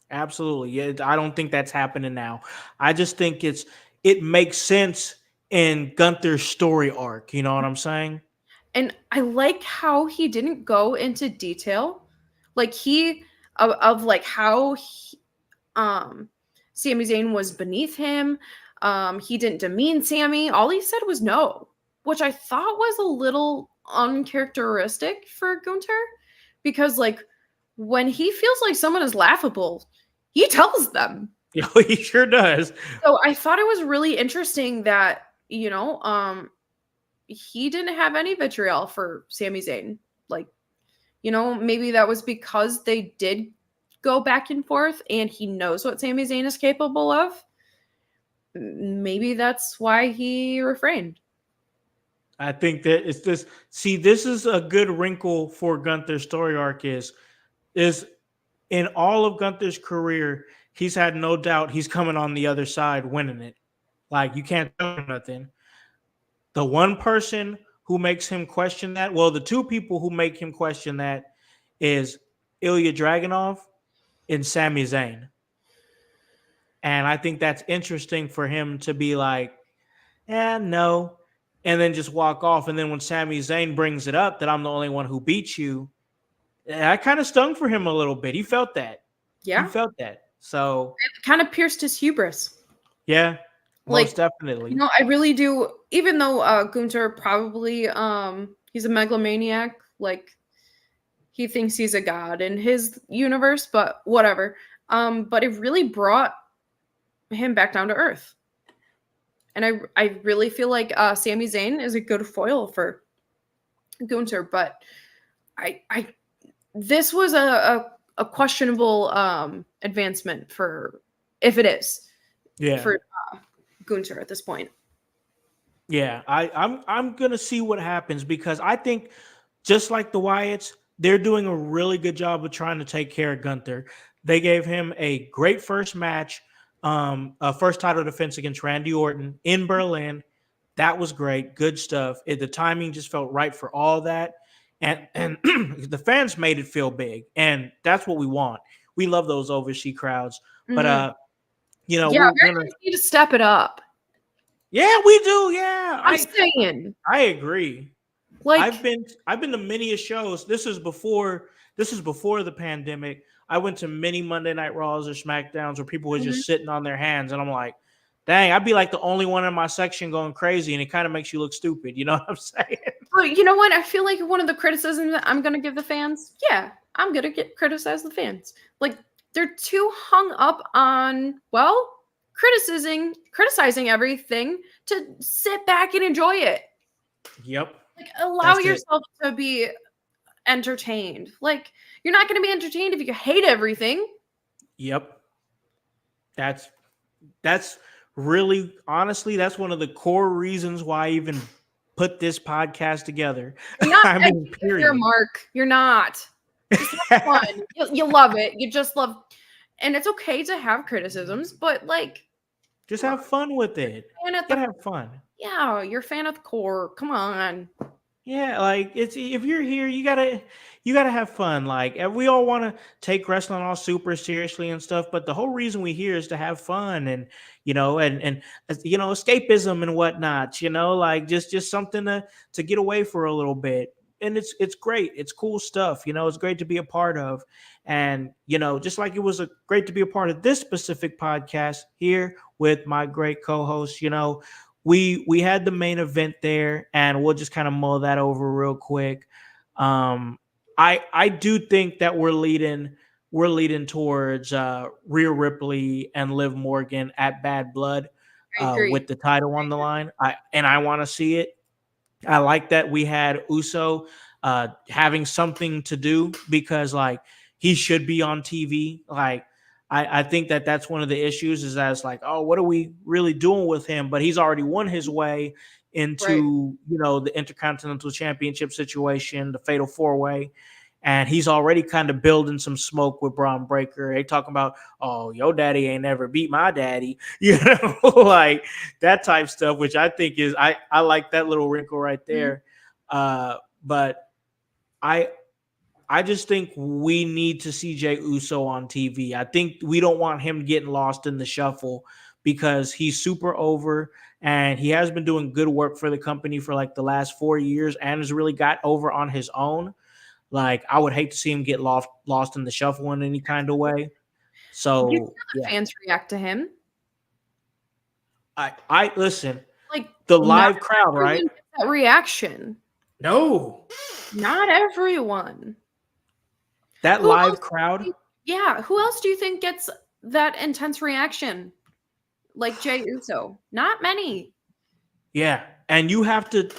[SPEAKER 1] Absolutely. Yeah, I don't think that's happening now. I just think it makes sense in Gunther's story arc. You know what I'm saying?
[SPEAKER 2] and I like how he didn't go into detail, like of like how um Sami Zayn was beneath him. He didn't demean Sammy. All he said was no, which I thought was a little uncharacteristic for Gunter, because like when he feels like someone is laughable, he tells them.
[SPEAKER 1] Yeah, he sure does.
[SPEAKER 2] So I thought it was really interesting that, he didn't have any vitriol for Sami Zayn. Like, maybe that was because they did go back and forth and he knows what Sami Zayn is capable of. Maybe that's why he refrained.
[SPEAKER 1] I think that it's this. See, this is a good wrinkle for Gunther's story arc. Is in all of Gunther's career, he's had no doubt he's coming on the other side, winning it. Like you can't tell him nothing. The one person who makes him question that, well, the two people who make him question that is Ilya Dragunov and Sami Zayn. And I think that's interesting for him to be like, no, and then just walk off. And then when Sami Zayn brings it up that I'm the only one who beat you, that kind of stung for him a little bit. He felt that. He
[SPEAKER 2] Yeah.
[SPEAKER 1] felt that. So
[SPEAKER 2] It kind of pierced his hubris.
[SPEAKER 1] yeah,
[SPEAKER 2] Like,
[SPEAKER 1] most definitely.
[SPEAKER 2] I really do, even though Gunter probably he's a megalomaniac, like he thinks he's a god in his universe, but whatever. But it really brought him back down to earth. And I really feel like Sami Zayn is a good foil for Gunter, but I this was a questionable advancement for, if it is,
[SPEAKER 1] Yeah.
[SPEAKER 2] for Gunter at this point.
[SPEAKER 1] Yeah, I'm gonna see what happens because I think just like the Wyatts, they're doing a really good job of trying to take care of Gunther. They gave him a great first match, a first title defense against Randy Orton in Berlin. That was great. Good stuff. The timing just felt right for all that. And the fans made it feel big. And that's what we want. We love those overseas crowds. But
[SPEAKER 2] Mhm. Yeah,
[SPEAKER 1] we're gonna
[SPEAKER 2] Americans need to step it up.
[SPEAKER 1] yeah, we do. Yeah.
[SPEAKER 2] I'm saying,
[SPEAKER 1] I agree.
[SPEAKER 2] like,
[SPEAKER 1] I've been to many a shows. This is before the pandemic. I went to many Monday Night Raws or SmackDowns where people were
[SPEAKER 2] mhm.
[SPEAKER 1] just sitting on their hands, and I'm like, dang, I'd be like the only one in my section going crazy, and it kind of makes you look stupid. You know what I'm saying?
[SPEAKER 2] But you know what? I feel like one of the criticisms that I'm gonna give the fans, yeah, I'm gonna criticize the fans. Like they're too hung up on criticizing everything to sit back and enjoy it.
[SPEAKER 1] Yep,
[SPEAKER 2] Like allow
[SPEAKER 1] that's it.
[SPEAKER 2] yourself to be entertained. Like you're not gonna be entertained if you hate everything.
[SPEAKER 1] Yep, that's really honestly that's one of the core reasons why I even put this podcast together.
[SPEAKER 2] You're not
[SPEAKER 1] I
[SPEAKER 2] edgy
[SPEAKER 1] mean,
[SPEAKER 2] if you're
[SPEAKER 1] period.
[SPEAKER 2] Mark. You're not. Just have fun. You love it. You just love, and it's okay to have criticisms, but like,
[SPEAKER 1] Just
[SPEAKER 2] come on,
[SPEAKER 1] have fun with
[SPEAKER 2] you're
[SPEAKER 1] it.
[SPEAKER 2] a fan at
[SPEAKER 1] You
[SPEAKER 2] the
[SPEAKER 1] gotta have fun.
[SPEAKER 2] yeah, you're a fan of the core. Come on.
[SPEAKER 1] Yeah, like it's if you're here, you gotta have fun. Like and we all want to take wrestling all super seriously and stuff, but the whole reason we here is to have fun and escapism and whatnot. Like just something to get away for a little bit. And it's great. It's cool stuff. It's great to be a part of. And just like it was great to be a part of this specific podcast here with my great co-host. We had the main event there, and we'll just kind of mull that over real quick. I do think that we're leading towards Rhea Ripley and Liv Morgan at Bad Blood
[SPEAKER 2] I agree.
[SPEAKER 1] with the title on the line. I want to see it. I like that we had Uso having something to do because like he should be on TV. Like I think that's one of the issues is that it's like, oh, what are we really doing with him? But he's already won his way
[SPEAKER 2] Right.
[SPEAKER 1] into the Intercontinental Championship situation, the Fatal 4-Way. And he's already kind of building some smoke with Braun Breaker. They talking about, oh, your daddy ain't never beat my daddy, like that type stuff, which I think is I like that little wrinkle right there. But I I just think we need to see Jey Uso on TV. I think we don't want him getting lost in the shuffle because he's super over and he has been doing good work for the company for like the last 4 years and has really got over on his own. Like I would hate to see him get lost in the shuffle in any kind of way.
[SPEAKER 2] You see
[SPEAKER 1] So
[SPEAKER 2] how the
[SPEAKER 1] yeah,
[SPEAKER 2] fans react to him.
[SPEAKER 1] I listen.
[SPEAKER 2] Like
[SPEAKER 1] The
[SPEAKER 2] not
[SPEAKER 1] live crowd, right?
[SPEAKER 2] everyone gets that reaction.
[SPEAKER 1] No,
[SPEAKER 2] Not everyone.
[SPEAKER 1] that
[SPEAKER 2] Who else
[SPEAKER 1] live
[SPEAKER 2] do
[SPEAKER 1] crowd.
[SPEAKER 2] you think- yeah, who else do you think gets that intense reaction? Like Jey Uso? Not many.
[SPEAKER 1] Yeah, and you have to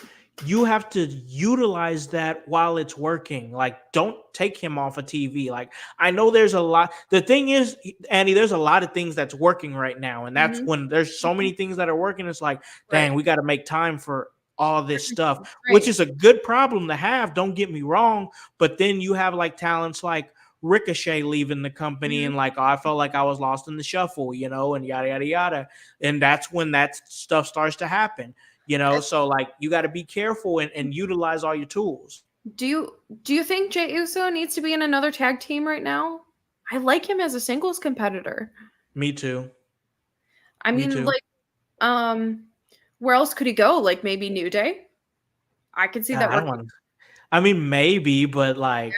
[SPEAKER 1] utilize that while it's working. Like don't take him off of TV. Like I know there's a lot. The thing is, Andy, there's a lot of things that's working right now and that's
[SPEAKER 2] Mhm.
[SPEAKER 1] when there's so many things that are working it's like, dang,
[SPEAKER 2] Right.
[SPEAKER 1] we got to make time for all this stuff, which
[SPEAKER 2] Right.
[SPEAKER 1] is a good problem to have, don't get me wrong, but then you have like talents like Ricochet leaving the company
[SPEAKER 2] Mhm.
[SPEAKER 1] and like, oh, I felt like I was lost in the shuffle, and yada yada yada. And that's when that stuff starts to happen. So like you got to be careful and utilize all your tools.
[SPEAKER 2] Do you think Jey Uso needs to be in another tag team right now? I like him as a singles competitor.
[SPEAKER 1] Me too.
[SPEAKER 2] I
[SPEAKER 1] Me
[SPEAKER 2] mean,
[SPEAKER 1] too.
[SPEAKER 2] like, where else could he go? Like maybe New Day? I could see that
[SPEAKER 1] I don't
[SPEAKER 2] working.
[SPEAKER 1] want to. I mean, maybe, but like,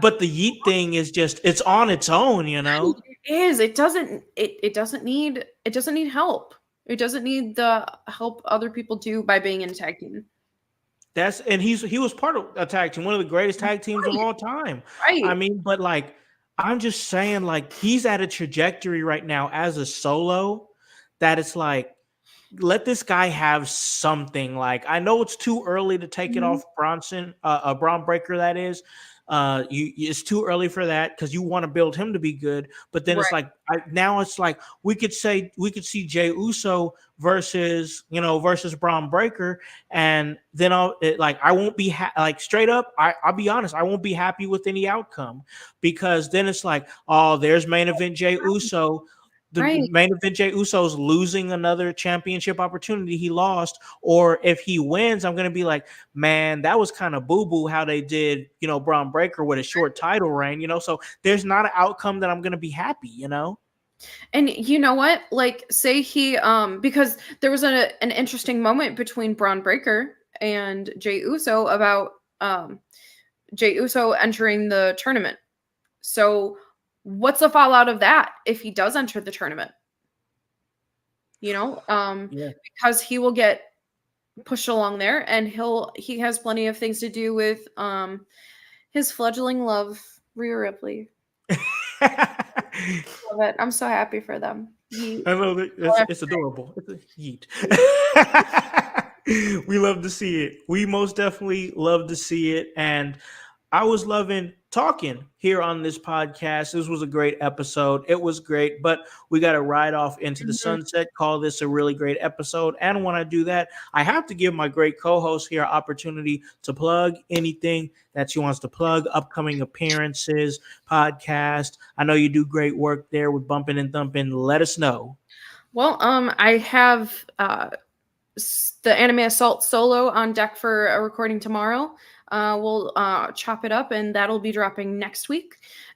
[SPEAKER 1] but the Yeet thing is just it's on its own.
[SPEAKER 2] It is. It doesn't. It doesn't need. It doesn't need help. It doesn't need the help other people do by being in a tag team.
[SPEAKER 1] And he was part of a tag team, one of the greatest tag teams of
[SPEAKER 2] Right.
[SPEAKER 1] all time.
[SPEAKER 2] Right.
[SPEAKER 1] I mean, but like, I'm just saying, like, he's at a trajectory right now as a solo that it's like, let this guy have something. Like, I know it's too early to take it
[SPEAKER 2] Mhm.
[SPEAKER 1] off Braun Breaker. That is, it's too early for that because you want to build him to be good. But then it's
[SPEAKER 2] Right.
[SPEAKER 1] like now it's like we could see Jey Uso versus Braun Breaker, and then I won't be like straight up. I'll be honest, I won't be happy with any outcome because then it's like, oh, there's main event Jey Uso. the
[SPEAKER 2] Right.
[SPEAKER 1] main event Jey Uso's losing another championship opportunity he lost, or if he wins, I'm gonna be like, man, that was kind of boo-boo how they did, Braun Breaker with a short title reign, so there's not an outcome that I'm gonna be happy.
[SPEAKER 2] And you know what? Like, say he because there was an interesting moment between Braun Breaker and Jey Uso about Jey Uso entering the tournament. So what's the fallout of that if he does enter the tournament?
[SPEAKER 1] Yeah.
[SPEAKER 2] Because he will get pushed along there, and he has plenty of things to do with his fledgling love, Rhea Ripley. Love it. I'm so happy for them.
[SPEAKER 1] I know that it's adorable. It's a yeet. We love to see it. We most definitely love to see it. And I was loving talking here on this podcast. This was a great episode. It was great, but we got to ride off into the sunset, call this a really great episode. And when I do that, I have to give my great co-host here opportunity to plug anything that she wants to plug, upcoming appearances, podcast. I know you do great work there with Bumping and Thumping. Let us know.
[SPEAKER 2] Well, I have the Anime Assault solo on deck for a recording tomorrow. We'll chop it up, and that'll be dropping next week.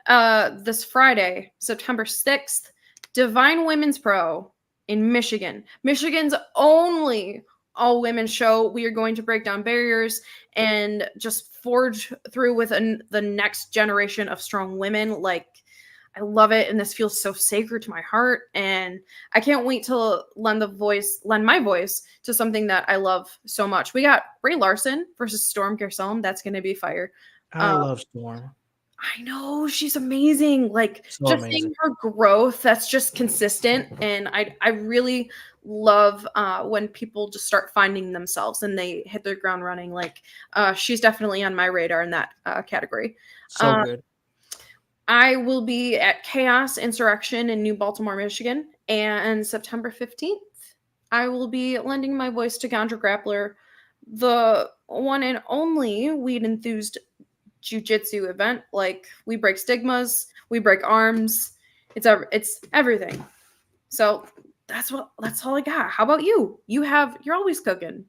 [SPEAKER 2] This Friday, September 6th, Divine Women's Pro in Michigan. Michigan's only all-women show. We are going to break down barriers and just forge through with the next generation of strong women. Like, I love it, and this feels so sacred to my heart, and I can't wait to lend my voice to something that I love so much. We got Brie Larson versus Storm Gersom. That's going to be fire.
[SPEAKER 1] I love Storm.
[SPEAKER 2] I know, she's amazing. Like,
[SPEAKER 1] So
[SPEAKER 2] just
[SPEAKER 1] amazing.
[SPEAKER 2] seeing her growth, that's just consistent, and I really love when people just start finding themselves and they hit their ground running. Like, she's definitely on my radar in that category.
[SPEAKER 1] So good.
[SPEAKER 2] I will be at Chaos Insurrection in New Baltimore, Michigan, and September 15th, I will be lending my voice to Gandra Grappler, the one and only weed enthused jiu-jitsu event. Like, we break stigmas, we break arms, it's everything. So that's all I got. How about you? You're always cooking.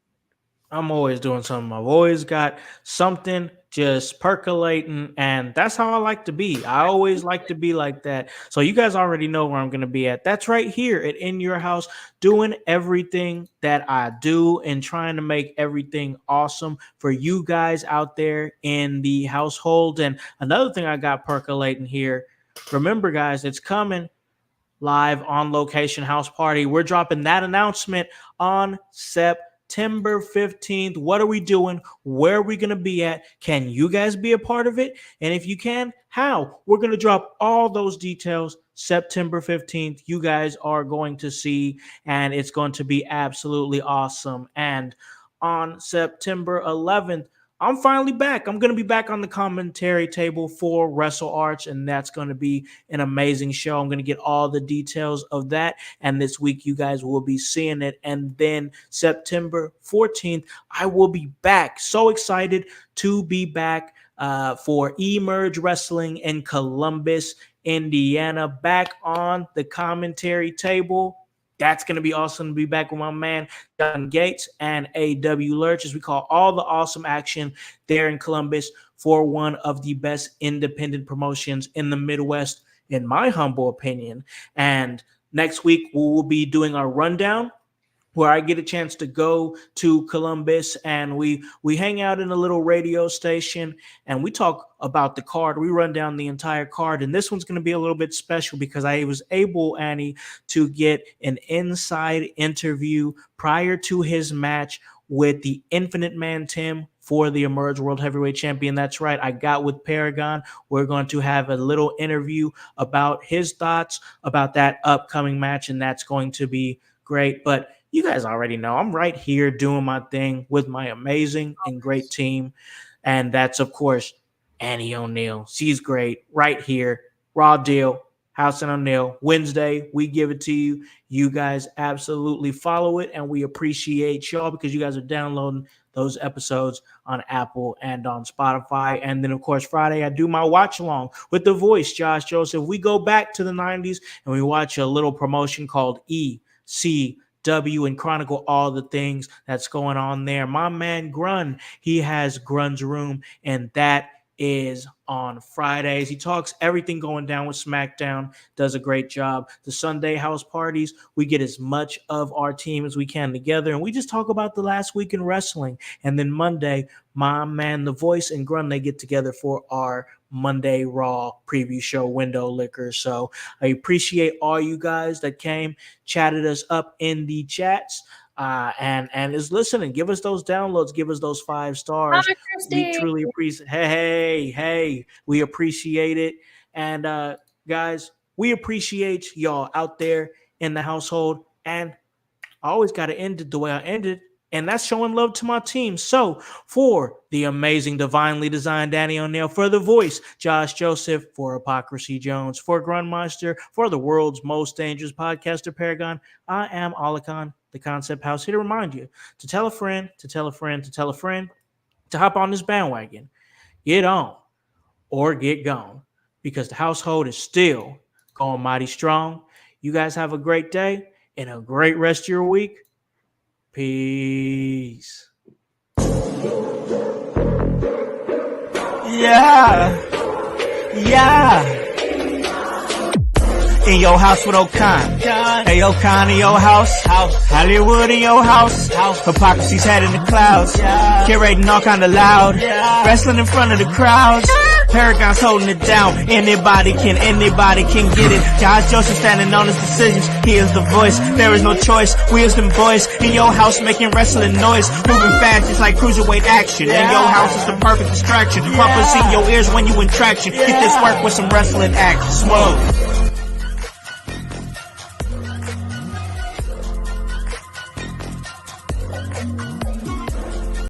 [SPEAKER 1] I'm always doing something. I've always got something just percolating, and that's how I like to be. I always like to be like that. So you guys already know where I'm going to be at. That's right here at In Your House, doing everything that I do and trying to make everything awesome for you guys out there in the household. And another thing I got percolating here, remember guys, it's coming. Live on location house party. We're dropping that announcement on September 15th. What are we doing? Where are we going to be at? Can you guys be a part of it? And if you can, how? We're going to drop all those details September 15th. You guys are going to see, and it's going to be absolutely awesome. And on September 11th, I'm finally back. I'm going to be back on the commentary table for Wrestle Arts, and that's going to be an amazing show. I'm going to get all the details of that, and this week you guys will be seeing it. And then September 14th, I will be back. So excited to be back for Emerge Wrestling in Columbus, Indiana, back on the commentary table. That's going to be awesome to be back with my man, John Gates and A.W. Lurch, as we call all the awesome action there in Columbus for one of the best independent promotions in the Midwest, in my humble opinion. And next week, we will be doing our rundown, where I get a chance to go to Columbus and we hang out in a little radio station and we talk about the card. We run down the entire card, and this one's going to be a little bit special because I was able, Annie, to get an inside interview prior to his match with the Infinite Man Tim for the Emerge World Heavyweight Champion. That's right, I got with Paragon. We're going to have a little interview about his thoughts about that upcoming match, and that's going to be great. But you guys already know I'm right here doing my thing with my amazing and great team. And that's, of course, Annie O.Neal. She's great right here. Raw Deal, Howse and O.Neal. Wednesday, we give it to you. You guys absolutely follow it, and we appreciate y'all because you guys are downloading those episodes on Apple and on Spotify. And then, of course, Friday, I do my watch along with the voice, Josh Joseph. We go back to the 90s and we watch a little promotion called ECW and chronicle all the things that's going on there. My man Grun, he has Grun's Room, and that is on Fridays. He talks everything going down with SmackDown, does a great job. The Sunday house parties, we get as much of our team as we can together, and we just talk about the last week in wrestling. And then Monday, my man, The Voice and Grun, they get together for our Monday Raw preview show, Window Liquor. So I appreciate all you guys that came, chatted us up in the chats. And is listening. Give us those downloads. Give us those 5 stars.
[SPEAKER 2] Hi,
[SPEAKER 1] We truly appreciate. Hey, we appreciate it. And guys, we appreciate y'all out there in the household. And I always got to end it the way I ended, and that's showing love to my team. So for the amazing, divinely designed Danny O.Neal, for The Voice, Josh Joseph, for Hypocrisy Jones, for Grunmeister, for the world's most dangerous podcaster paragon, I am Alakan, the Concept House, here to remind you to tell a friend, to tell a friend, to tell a friend, to hop on this bandwagon, get on or get gone, because the household is still going mighty strong. You guys have a great day and a great rest of your week. Peace. Yeah. In your house with O'Con. Hey, O'Con in your house. Hollywood in your house. Hypocrisy's head in the clouds. Curating all kind of loud. Wrestling in front of the crowds. Paragon's holding it down. Anybody can get it. Josh Joseph standing on his decisions. He is the voice. There is no choice. We as them boys in your house making wrestling noise. Moving fast just like cruiserweight action. In your house is the perfect distraction. Rumpus in your ears when you in traction. Get this work with some wrestling action. Smoke.